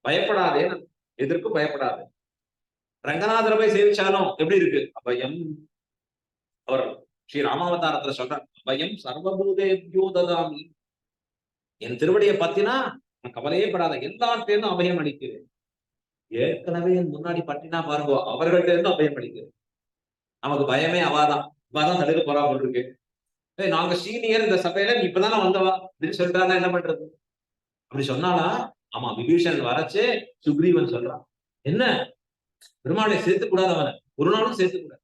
பயப்படாதேன்னு, எதற்கும் பயப்படாது. ரங்கநாதரை போய் சேவிச்சாலும் எப்படி இருக்கு? அபயம். அவர் ஸ்ரீ ராமாவதாரத்துல சொல்றார், அபயம் சர்வபூதேபியோ ததாமி. என் திருவடியை பத்தினா நான் கவலையே படாத, எல்லார்ட்டேருந்தும் அபயம் அளிக்கிறேன். ஏற்கனவே என் முன்னாடி பட்டினா பாருங்க, அவர்கள்ட்ட இருந்து அபயம் அளிக்கிறேன். நமக்கு பயமே அவாதான், இவாதான் தடுக்க போறா போல் இருக்கு. நாங்க சீனியர் இந்த சபையில, நீ இப்பதானே வந்தவா அப்படின்னு சொல்லிட்டானா என்ன பண்றது? அப்படி சொன்னாலா? ஆமா, விபீஷன் வரச்சே சுக்ரீவன் சொல்றான், என்ன பெருமாளை சேர்த்து கூடாதவன ஒரு நாளும் சேர்த்து கூடாது.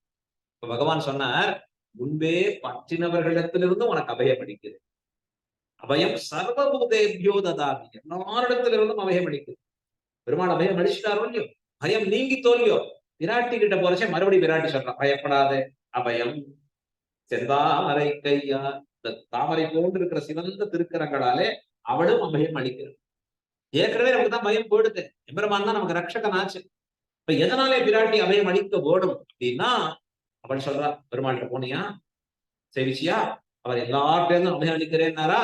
பகவான் சொன்னார், முன்பே பற்றினவர்களிடத்திலிருந்து உனக்கு அபயம் அளிக்குது. அபயம் சர்வபூதேபியோ ததாமி, எல்லாரிடத்திலிருந்தும் அபயம் அளிக்குது. பெருமாள் அபயம் அளிச்சுட்டாரோ இல்லையோ, பயம் நீங்கி தோல்வியோ. விராட்டி கிட்ட போறச்சே மறுபடியும் விராட்டி சொல்றான், பயப்படாத அபயம் செந்தாமரை கையா. இந்த தாமரை போன்று இருக்கிற சிவந்த திருக்கரங்களாலே அவளும் அபயம் அளிக்கிறாள். ஏற்கனவே நமக்கு தான் பயம் போயிடுது, எம்பெருமான் தான் நமக்கு ரட்சகன் ஆச்சு. இப்ப எதனாலே பிராட்டி அபயம் அளிக்க ஓடும் அப்படின்னா, அவள் சொல்றா, பெருமாள்கிட்ட போனியா, சேவிச்சியா, அவர் எல்லார்ட்டேருந்தும் அபயம் அளிக்கிறேன்னாரா,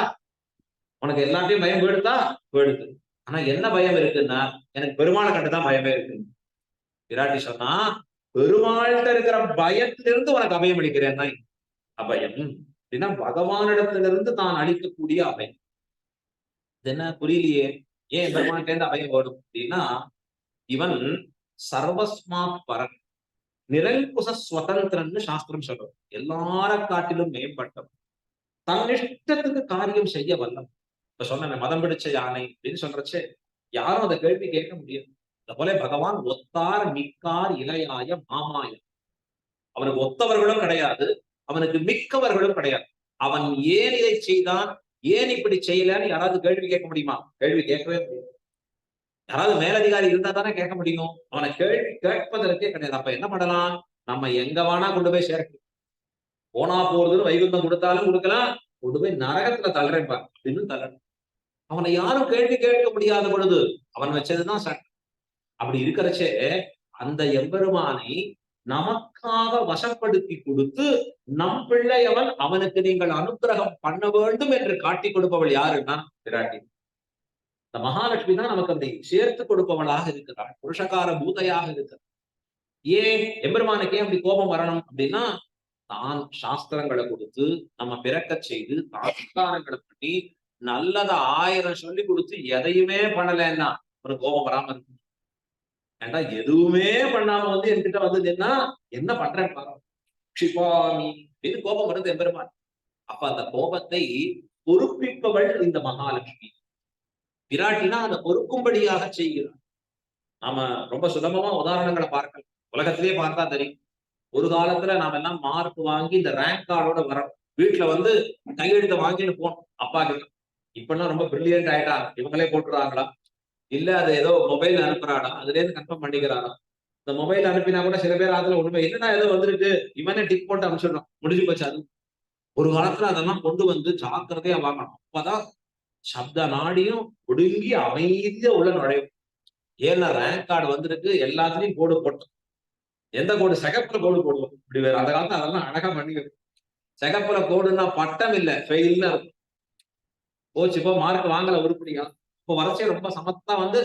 உனக்கு எல்லாத்தையும் பயம் போயிடுதா? போயிடுது. ஆனா என்ன பயம் இருக்குன்னா, எனக்கு பெருமாளை கண்டுதான் பயமே இருக்கு. விராட்டி சொன்னா, பெருமாள்கிட்ட இருக்கிற பயத்திலிருந்து உனக்கு அபயம் அளிக்கிறேன் தான் அபயம் அப்படின்னா, பகவானிடத்திலிருந்து தான் அளிக்கக்கூடிய அபயம். இது என்ன புரியலையே, ஏன் பெருமாள்கிட்ட இருந்து அபயம் வரும் அப்படின்னா, இவன் சர்வஸ்மாத் பரன், நிரல்குச ஸ்வதந்திரன்னு சாஸ்திரம் சொல்றோம். எல்லார காட்டிலும் மேம்பட்டவன், தன் இஷ்டத்துக்கு காரியம் செய்ய வல்லவன். இப்ப சொன்ன மதம் பிடிச்ச யானை அப்படின்னு சொல்றச்சு யாரும் அதை கேள்வி கேட்க முடியாது. அது போல பகவான் ஒத்தார் மிக்கார் இளையாய மாமாயம். அவனுக்கு ஒத்தவர்களும் கிடையாது, அவனுக்கு மிக்கவர்களும் கிடையாது. அவன் ஏன் இதை செய்தான், ஏன் இப்படி செய்யலன்னு யாராவது கேள்வி கேட்க முடியுமா? கேள்வி கேட்கவே முடியாது. யாராவது மேலதிகாரி இருந்தா தானே கேட்க முடியும். அவனை கேள்வி கேட்பதற்கே கிடையாது. அப்ப என்ன பண்ணலாம்? நம்ம எங்க வேணா கொண்டு போய் சேர்க்கணும். போனா போறதுன்னு வைகுந்தம் கொடுத்தாலும் கொடுக்கலாம், கொண்டு போய் நரகத்துல தள்ளுறேன் அப்படின்னு தள்ளணும். அவனை யாரும் கேள்வி கேட்க முடியாத பொழுது அவன் வச்சதுதான் சட்டம். அப்படி இருக்கிறச்சே அந்த எம்பெருமானை நமக்காக வசப்படுத்தி கொடுத்து, நம் பிள்ளை அவன், அவனுக்கு நீங்கள் அனுக்கிரகம் பண்ண வேண்டும் என்று காட்டி கொடுப்பவள் யாருன்னா விராட்டி. இந்த மகாலட்சுமி தான் நமக்கு அதை சேர்த்து கொடுப்பவளாக இருக்கிறாள், புருஷகார பூதையாக இருக்கிறாள். ஏன் எம்பெருமானுக்கே அப்படி கோபம் வரணும் அப்படின்னா, தான் சாஸ்திரங்களை கொடுத்து நம்ம பிறக்க செய்து தாஸ்காரங்களை பண்ணி நல்லத 1000 சொல்லி கொடுத்து எதையுமே பண்ணலன்னா ஒரு கோபம் வராம இருக்கு. ஏண்டா எதுவுமே பண்ணாம வந்து என்கிட்ட வந்ததுன்னா என்ன பண்றேன் பாரு, க்ஷிபாமி அப்படின்னு கோபம் வருது எம்பெருமான். அப்ப அந்த கோபத்தை பொறுப்பிப்பவள் இந்த மகாலட்சுமி. விராட்டினா அதை பொறுக்கும்படியாக செய்கிறார். நாம ரொம்ப சுலபமா உதாரணங்களை பார்க்கலாம், உலகத்திலேயே பார்த்தா தெரியும். ஒரு காலத்துல நாம எல்லாம் மார்க் வாங்கி இந்த ரேங்க் கார்டோட வரோம், வீட்டுல வந்து கையெழுத்தை வாங்கிட்டு போனோம் அப்பா கிட்ட. இப்பெல்லாம் ரொம்ப பிரில்லியன்ட் ஆயிட்டா, இவங்களே போட்டுறாங்களா, இல்ல அது ஏதோ மொபைல் அனுப்புறாடா, அதுல இருந்து கன்ஃபார்ம் பண்ணிக்கிறாரா. இந்த மொபைல் அனுப்பினா கூட சில பேர் அதுல ஒண்ணுமே என்னன்னா ஏதோ வந்துருக்கு, இவனே டிக் போட்டு அனுப்பிச்சிடணும், முடிஞ்சு போச்சு. அது ஒரு காலத்துல அதெல்லாம் கொண்டு வந்து ஜாக்கிரதையா வாங்கணும். அப்பதான் சப்த நாடியும் ஒடுங்கி அமைதியா உள்ள நுழையும். ஏன்னா ரேங்க் கார்டு வந்திருக்கு, எல்லாத்துலயும் கோடு போட்டோம். எந்த கோடு? சிகப்புல கோடு போடுவோம். இப்படி வேற அந்த காலத்துல அதெல்லாம் அழகா பண்ணிருக்கு. சிகப்புல கோடுன்னா பட்டம் இல்ல, ஃபெயில்னு இருக்கும். போச்சு, இப்போ மார்க் வாங்கல உருப்படியா. இப்போ வறட்சியை ரொம்ப சமத்தா வந்து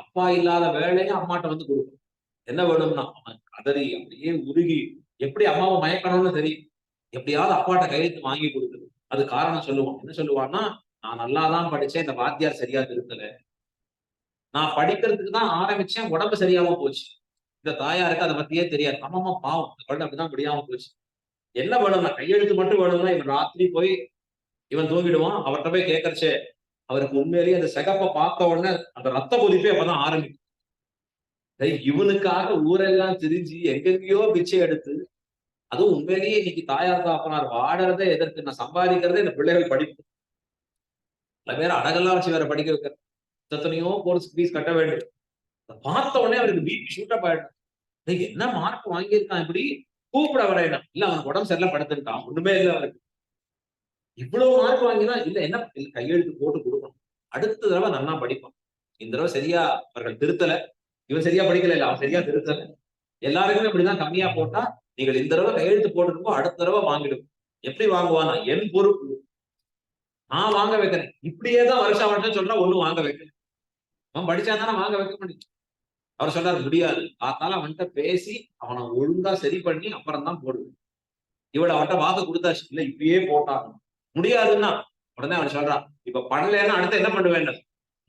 அப்பா இல்லாத வேலையும் அம்மாட்ட வந்து கொடுக்கும். என்ன வேணும்னா அவன் கதறி அப்படியே உருகி, எப்படி அம்மாவை மயக்கணும்னு தெரியும், எப்படியாவது அப்பாட்ட கையெழுத்து வாங்கி கொடுக்குது. அது காரணம் சொல்லுவான். என்ன சொல்லுவான்னா, நான் நல்லாதான் படிச்சேன், இந்த வாத்தியார் சரியா இருக்கல, நான் படிக்கிறதுக்கு தான் ஆரம்பிச்சேன், உடம்பு சரியாம போச்சு. இந்த தாயாருக்கு அதை பத்தியே தெரியாது. அம்மா பாவம், குழந்தை அப்படிதான் முடியாம போச்சு. என்ன வேணும்னா கையெழுத்து மட்டும் வேணும்னா, இவன் ராத்திரி போய் இவன் தூங்கிடுவான். அவர்கிட்ட போய் கேட்கறச்சே அவருக்கு உண்மையிலேயே அந்த சிகப்பை பார்த்த உடனே அந்த ரத்த கொதிப்பே அப்பதான் ஆரம்பிக்கும். இவனுக்காக ஊரெல்லாம் திரிஞ்சு எங்கெங்கயோ பிச்சை எடுத்து, அதுவும் உண்மையிலேயே இன்னைக்கு தாயார் தாப்பனார் வாடுறதே எதற்கு, நான் சம்பாதிக்கிறதே இந்த பிள்ளைகள் படிப்பு. பல பேர் அடகெல்லாம் வச்சு வேற படிக்க வைக்கிறது, எத்தனையோ கோர்ஸ் ஃபீஸ் கட்ட வேண்டும். பார்த்த உடனே அவருக்கு பிபி ஷூட்டப் ஆயிடும். என்ன மார்க் வாங்கியிருக்கான், இப்படி கூப்பிட வரையணும். இல்ல அவனுக்கு உடம்பு சரியில்லை படுத்துட்டான், ஒண்ணுமே இல்லை அவருக்கு. இவ்வளவு மார்க் வாங்கினா இல்ல, என்ன கையெழுத்து போட்டு கொடுக்கணும். அடுத்த தடவை நல்லா படிப்பான். இந்த தடவை சரியா அவர்கள் திருத்தல, இவன் சரியா படிக்கல, இல்ல அவன் சரியா திருத்தல, எல்லாருக்குமே இப்படிதான் கம்மியா போட்டா, நீங்கள் இந்த தடவை கையெழுத்து போட்டுருக்கோம், அடுத்த தடவை வாங்கிடும். எப்படி வாங்குவானா? என் பொறுப்பு, நான் வாங்க வைக்கிறேன். இப்படியேதான் வருஷம் சொல்றா, ஒண்ணும் வாங்க வைக்கல. அவன் படிச்சா தானே வாங்க வைக்க முடியும். அவர் சொல்றாரு முடியாது. அதனால அவன்கிட்ட பேசி அவனை ஒழுங்கா சரி பண்ணி அப்புறம் தான் போடுவேன். இவள அவன்கிட்ட வாக்கு கொடுத்தாச்சு. இல்ல இப்பயே போட்டாகணும். முடியாதுன்னா உடனே அவன் சொல்றான். இப்ப பண்ணலைன்னா அடுத்து என்ன பண்ணுவேன்?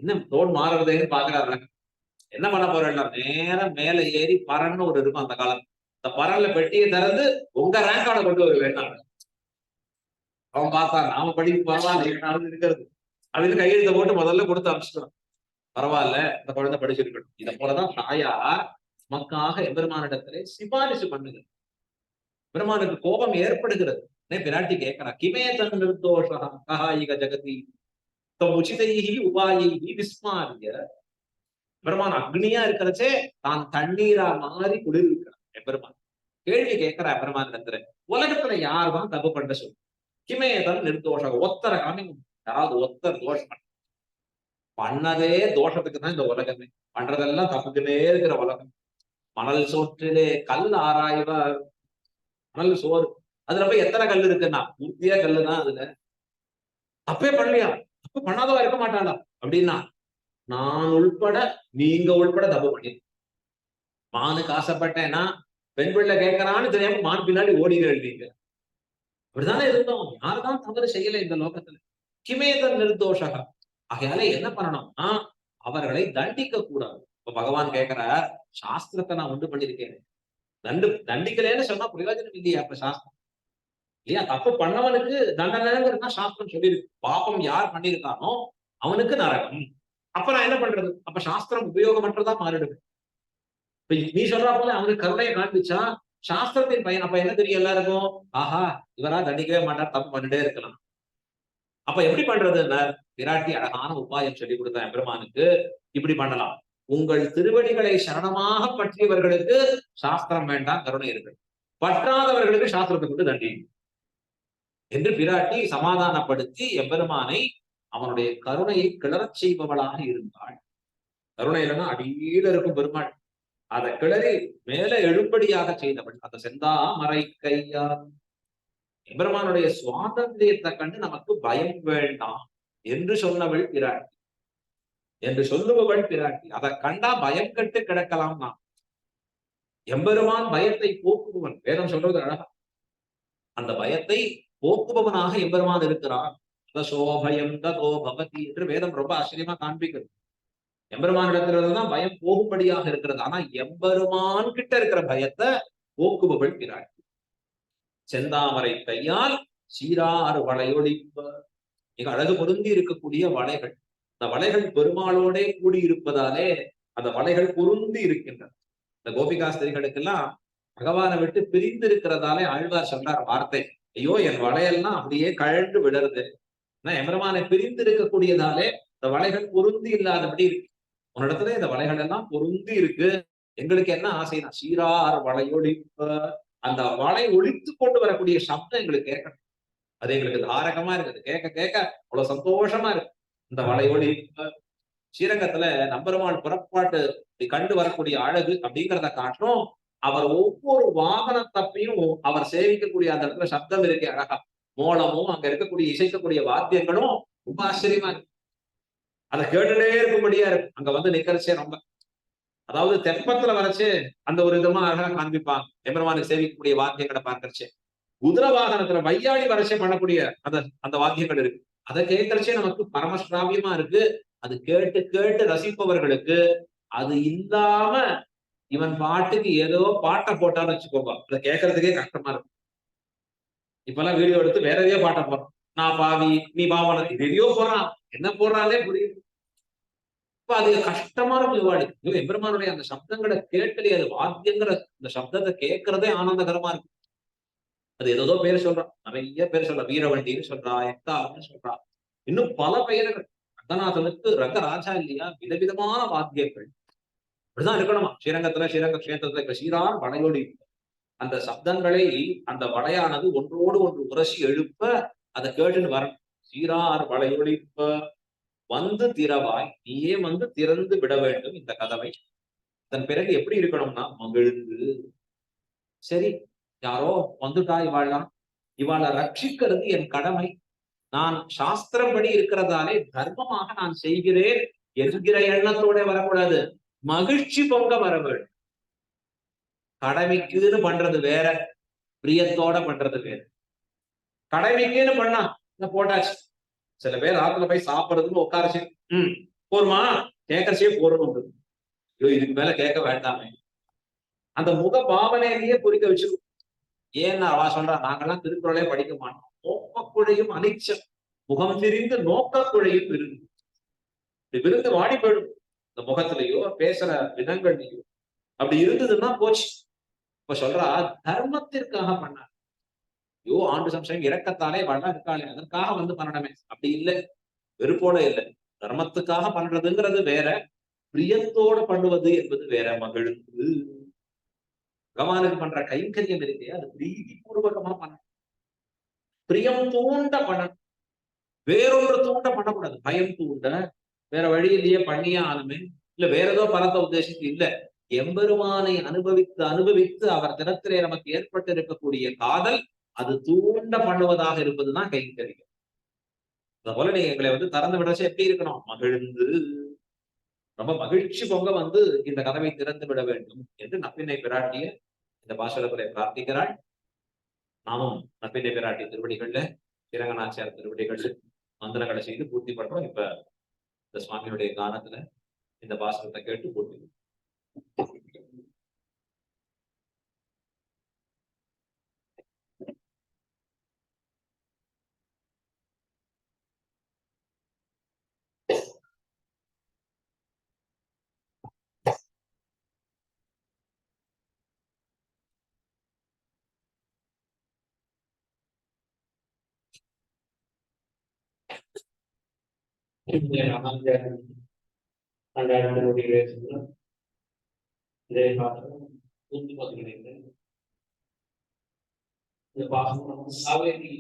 இன்னும் டோன் மாறுறதேன்னு பாக்குறாரு. என்ன பண்ண போறேன்? நேரா மேல ஏறி பரன்னு ஒரு இருக்கும் அந்த காலம். அந்த பரன்ல பெட்டியை திறந்து உங்க ரேங்கான கொண்டு வருவேன். அவன் பார்த்தான். நாம படிப்பு பரவாயில்ல இருக்கிறது அப்படின்னு கையெழுத்த போட்டு முதல்ல கொடுத்து அனுப்பிச்சிட்டான். பரவாயில்ல, இந்த குழந்தை படிச்சிருக்கணும். இதை போலதான் தாயார் நமக்காக எம்பெருமானிடத்திலே சிபாரிசு பண்ணுங்க. பெருமானுக்கு கோபம் ஏற்படுகிறது. பிராட்டி கேட்கிறா, கிமே தன் நிர்தோஷா கஹாயிக ஜெகதி உச்சிதைகி உபாயி விஸ்மாரிய. பெருமான் அக்னியா இருக்கிறச்சே தான் தண்ணீரா மாறி குளிர்விக்கிறான். பெருமான் கேள்வி கேட்கிறா பெருமான் இடத்துல, உலகத்துல யார் தான் தப்பு பண்ண சொல்லு? கிமே தன் நிர்தோஷம், ஒத்தர காமி, யாராவது ஒத்தர் தோஷம் பண்ணதே தோஷத்துக்கு தான் இந்த உலகமே. பண்றதெல்லாம் தப்புக்குன்னே இருக்கிற உலகம். மணல் சோற்றிலே கல் ஆராய்வார். மணல் சோறு, அதுல போய் எத்தனை கல் இருக்குன்னா பூர்த்தியா கல்லுதான். அதுல தப்பே பண்ணலையா? தப்பு பண்ணாதவா இருக்க மாட்டாளா அப்படின்னா, நான் உள்பட நீங்க உள்பட தப்பு பண்ணி மானுக்கு ஆசைப்பட்டேன்னா பெண் பிள்ளை கேட்கறான்னு தெரியாம மான் பின்னாடி ஓடிகள் நீங்க. அப்படித்தானே இருந்தோம். யாருதான் தவறு செய்யல இந்த லோகத்துல. கிமேதன் நிர்தோஷக. ஆகையால என்ன பண்ணணும்னா அவர்களை தண்டிக்க கூடாது. இப்ப பகவான் கேட்கிறார், சாஸ்திரத்தை நான் உண்டு பண்ணிருக்கேன், தண்டிக்கலன்னு சொன்னா பிரயோஜனம் இல்லையா? அப்ப சாஸ்திரம் இல்லையா? தப்பு பண்ணவனுக்கு தண்டனைங்கிறதா சாஸ்திரம் சொல்லியிருக்கு. பாப்பம் யார் பண்ணிருக்கானோ அவனுக்கு நரகம். அப்ப நான் என்ன பண்றது? அப்ப சாஸ்திரம் உபயோகமற்றதா மாறிடுது. நீ சொல்றா போல அவனுக்கு கருணையை காண்பிச்சா சாஸ்திரத்தின் பையன் அப்ப என்ன தெரியும் எல்லாருக்கும்? ஆஹா, இவரா தண்டிக்கவே மாட்டார், தப்பு பண்ணிட்டே இருக்கலாம். அப்ப எப்படி பண்றதுன்னா விராட்டி அழகான உபாயம் சொல்லி கொடுத்த பெருமானுக்கு. இப்படி பண்ணலாம். உங்கள் திருவடிகளை சரணமாக பற்றியவர்களுக்கு சாஸ்திரம் வேண்டாம், கருணை இருக்கு. பற்றாதவர்களுக்கு சாஸ்திரத்தை கொண்டு தண்டி என்று பிராட்டி சமாதானப்படுத்தி எம்பெருமானை அவனுடைய கருணையை கிளறச் செய்பவளாக இருந்தாள். கருணை இல்லைன்னா அடியில இருக்கும் பெருமாள், அதை கிளறி மேல எழும்படியாக செய்தவள் அந்த செந்தாமரை கையால். எம்பெருமானுடைய சுவாதந்திரியத்தை கண்டு நமக்கு பயம் வேண்டாம் என்று சொன்னவள் பிராட்டி, என்று சொல்லுபவள் பிராட்டி. அதை கண்டா பயம் கட்டு கிடக்கலாம். நாம் எம்பெருமான் பயத்தை போக்குபவன். வேதம் சொல்றது அழகா, அந்த பயத்தை போக்குபவனாக எம்பெருமான் இருக்கிறான். சோபயம் ததோ பவதி என்று வேதம் ரொம்ப ஆச்சரியமா காண்பிக்கிறது. எம்பெருமானிடத்திலிருந்துதான் பயம் போகும்படியாக இருக்கிறது. ஆனா எம்பெருமான் கிட்ட இருக்கிற பயத்தை போக்குபவள் பிராட்டி. செந்தாமரை கையால் சீராறு வளையொழிப்ப. மிக அழகு பொருந்தி இருக்கக்கூடிய வளைகள். அந்த வளைகள் பெருமாளோடே கூடி இருப்பதாலே அந்த வளைகள் பொருந்தி இருக்கின்றன. இந்த கோபிகாஸ்திரிகளுக்கெல்லாம் பகவானை விட்டு பிரிந்து இருக்கிறதாலே ஆழ்வார் சொல்றார் வார்த்தை, ஐயோ என் வளையெல்லாம் அப்படியே கழண்டு விடுறது. எம்பெருமானை பிரிந்து இருக்கக்கூடியதாலே இந்த வளைகள் பொருந்தி இல்லாதபடி இருக்கு. உன்னிடத்துல இந்த வளைகள் எல்லாம் பொருந்தி இருக்கு. எங்களுக்கு என்ன ஆசைனா சீரார் வளையொழிப்ப. அந்த வளை ஒழித்து கொண்டு வரக்கூடிய சப்தம் எங்களுக்கு கேட்கணும். அது எங்களுக்கு தாரகமா இருக்குது. கேட்க கேட்க அவ்வளவு சந்தோஷமா இருக்கு. இந்த வளையொலி ஸ்ரீரங்கத்துல நம்பெருமாள் புறப்பாட்டு கண்டு வரக்கூடிய அழகு அப்படிங்கிறத காட்டும். அவர் ஒவ்வொரு வாகன தப்பையும் அவர் சேவிக்கக்கூடிய அந்த இடத்துல சப்தம் இருக்கே அழகா, மோளமும் அங்க இருக்கக்கூடிய இசைக்கக்கூடிய வாத்தியங்களும் ரொம்ப ஆச்சரியமா இருக்கு. அதை கேட்டுட்டே இருக்கும்படியா இருக்கு. அங்க வந்து நிக்கிறச்சே ரொம்ப, அதாவது தெப்பத்துல வரைச்சு அந்த ஒரு விதமா அழகா காண்பிப்பாங்க எம்பெருமானுக்கு சேவிக்கக்கூடிய வாத்தியங்களை பார்க்கறச்சே. குதிர வாகனத்துல வையாளி வரைச்சே பண்ணக்கூடிய அந்த அந்த வாத்தியங்கள் இருக்கு. அதை கேட்கறச்சே நமக்கு பரமஸ்ராவியமா இருக்கு. அது கேட்டு கேட்டு ரசிப்பவர்களுக்கு அது இல்லாம இவன் பாட்டுக்கு ஏதோ பாட்டை போட்டான்னு வச்சுக்கோங்க, அதை கேட்கறதுக்கே கஷ்டமா இருக்கும். இப்பெல்லாம் வீடியோ எடுத்து வேற எதையோ பாட்டை போடுறோம். நான் பாவி நீ பாவன எதையோ போடுறான், என்ன போடுறானே புரியுது. இப்ப அது கஷ்டமா இருக்கும். இவாடி எம்பெருமானுடைய அந்த சப்தங்களை கேட்கலையே, அது வாத்தியங்கிற அந்த சப்தத்தை கேட்கறதே ஆனந்தகரமா இருக்கு. அது ஏதோ பேர் சொல்றான், நிறைய பேர் சொல்றான். வீரவண்டின்னு சொல்றா, எக்தான்னு சொல்றா, இன்னும் பல பெயர்கள். ரங்கநாதனுக்கு ரங்கராஜா இல்லையா, விதவிதமான வாத்தியங்கள். அப்படிதான் இருக்கணுமா ஸ்ரீரங்கத்துல, ஸ்ரீரங்க கஷேத்திரத்துல இப்ப சீரார் வளையொலி. அந்த சப்தங்களை அந்த வளையானது ஒன்றோடு ஒன்று உரசி எழுப்ப அதை கேட்டுன்னு வரணும். சீரார் வளையொலிப்ப வந்து திறவாய், நீயே வந்து திறந்து விட வேண்டும் இந்த கதவை. அதன் பிறகு எப்படி இருக்கணும்னா மகிழ்ந்து, சரி யாரோ வந்துட்டா இவாழ்லாம், இவாளை ரட்சிக்கிறது என் கடமை. நான் சாஸ்திரப்படி இருக்கிறதாலே தர்மமாக நான் செய்கிறேன் என்கிற எண்ணத்தோட வரக்கூடாது. மகிழ்ச்சி பொங்க வர வேண்டும். கடமைக்குன்னு பண்றது வேற, பிரியத்தோட பண்றது வேற. கடமைக்குன்னு பண்ணா போட்டாச்சு. சில பேர் ஆத்துல போய் சாப்பிடுறதுன்னு உட்காரச்சு போருமா கேட்கறச்சே போறணும். இதுக்கு மேல கேட்க வேண்டாமே. அந்த முக பாவனையிலேயே குறிக்க வச்சிருக்கோம். ஏன்னா அவ சொல்றா, நாங்கெல்லாம் திருக்குறளே படிக்க மாட்டோம். நோக்கக்குழையும் அனிச்சம், முகம் திரிந்து நோக்கக்குழையும் விருந்து. விருந்து வாடி போயிடும் இந்த முகத்திலேயோ பேசுற விதங்கள்லையோ. அப்படி இருந்ததுன்னா போச்சு. இப்ப சொல்றா, தர்மத்திற்காக பண்ணார். ஐயோ ஆண்டு சம்சயம் இறக்கத்தாலே வளம் இருக்காளே அதற்காக வந்து பண்ணணுமே, அப்படி இல்லை. வெறுப்போட இல்லை. தர்மத்துக்காக பண்றதுங்கிறது வேற, பிரியத்தோடு பண்ணுவது என்பது வேற. மகிழ்ந்து பகவானுக்கு பண்ற கைங்கரியம் இருக்கே, அது பிரீதி பூர்வகமா பண்ணணும். பிரியம் தூண்ட பண்ணணும். வேறொன்று தூண்ட பண்ணக்கூடாது. பயம் தூண்ட வேற வழியிலேயே பண்ணியே ஆனுமே, இல்ல வேற ஏதோ பரத்த உத்தேசித்து இல்ல. எம்பெருமானை அனுபவித்து அனுபவித்து அவர் தினத்திலே நமக்கு ஏற்பட்டு இருக்கக்கூடிய காதல், அது தூண்ட பண்ணுவதாக இருப்பதுதான் கைங்கரியம். அத போல நீங்க எங்களை வந்து திறந்து விடச்சு எப்படி இருக்கணும்? மகிழ்ந்து, ரொம்ப மகிழ்ச்சி பொங்க வந்து இந்த கதவை திறந்து விட வேண்டும் என்று நப்பினை பிராட்டிய இந்த பாசுரத்திலே பிரார்த்திக்கிறாள். நாமும் நப்பினை பிராட்டி திருவடிகள்ல, ஸ்ரீரங்கநாச்சியார் திருவடிகள் மந்திரங்களை செய்து பூர்த்தி பண்றோம். இப்ப இந்த சுவாமியுடைய கானத்துல இந்த பாசுரத்தை கேட்டு பூர்த்தி. சாவேரி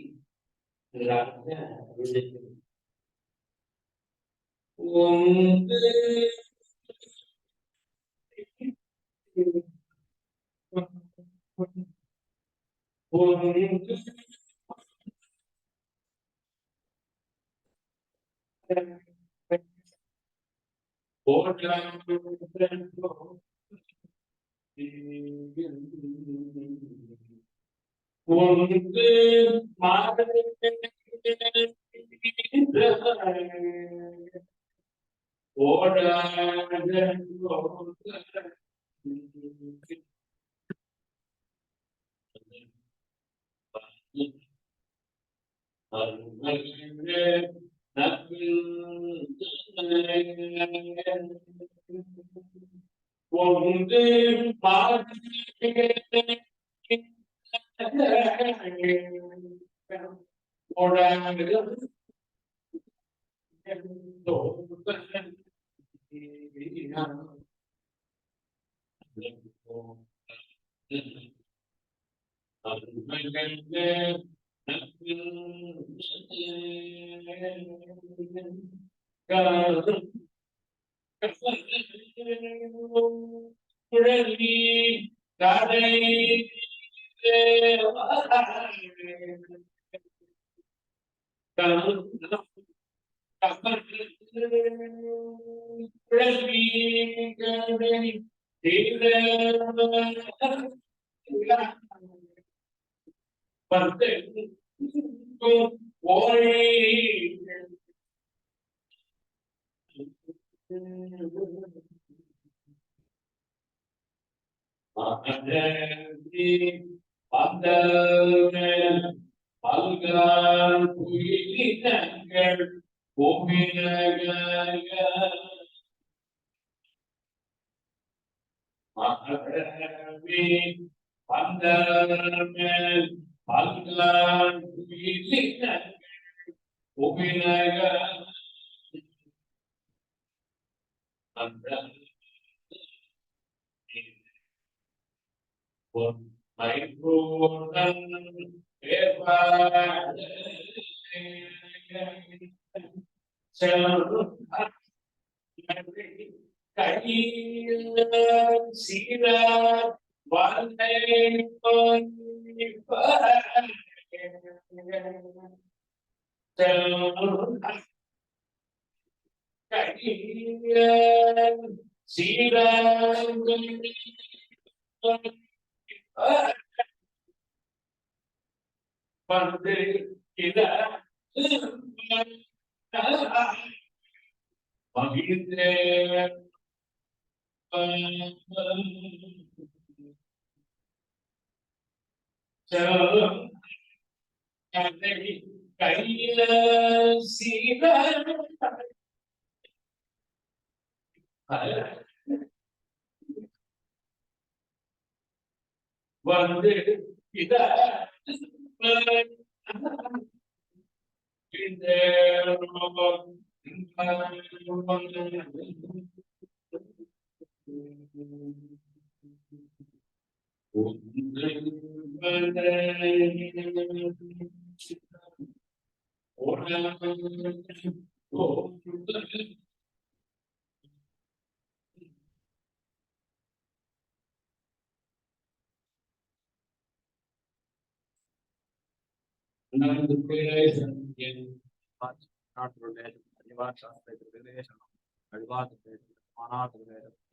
வந்து இத மகிழ்ந்தேன் கையில சீர வந்து இத not relation, Adivas relation, Adivas relation, Manat relation.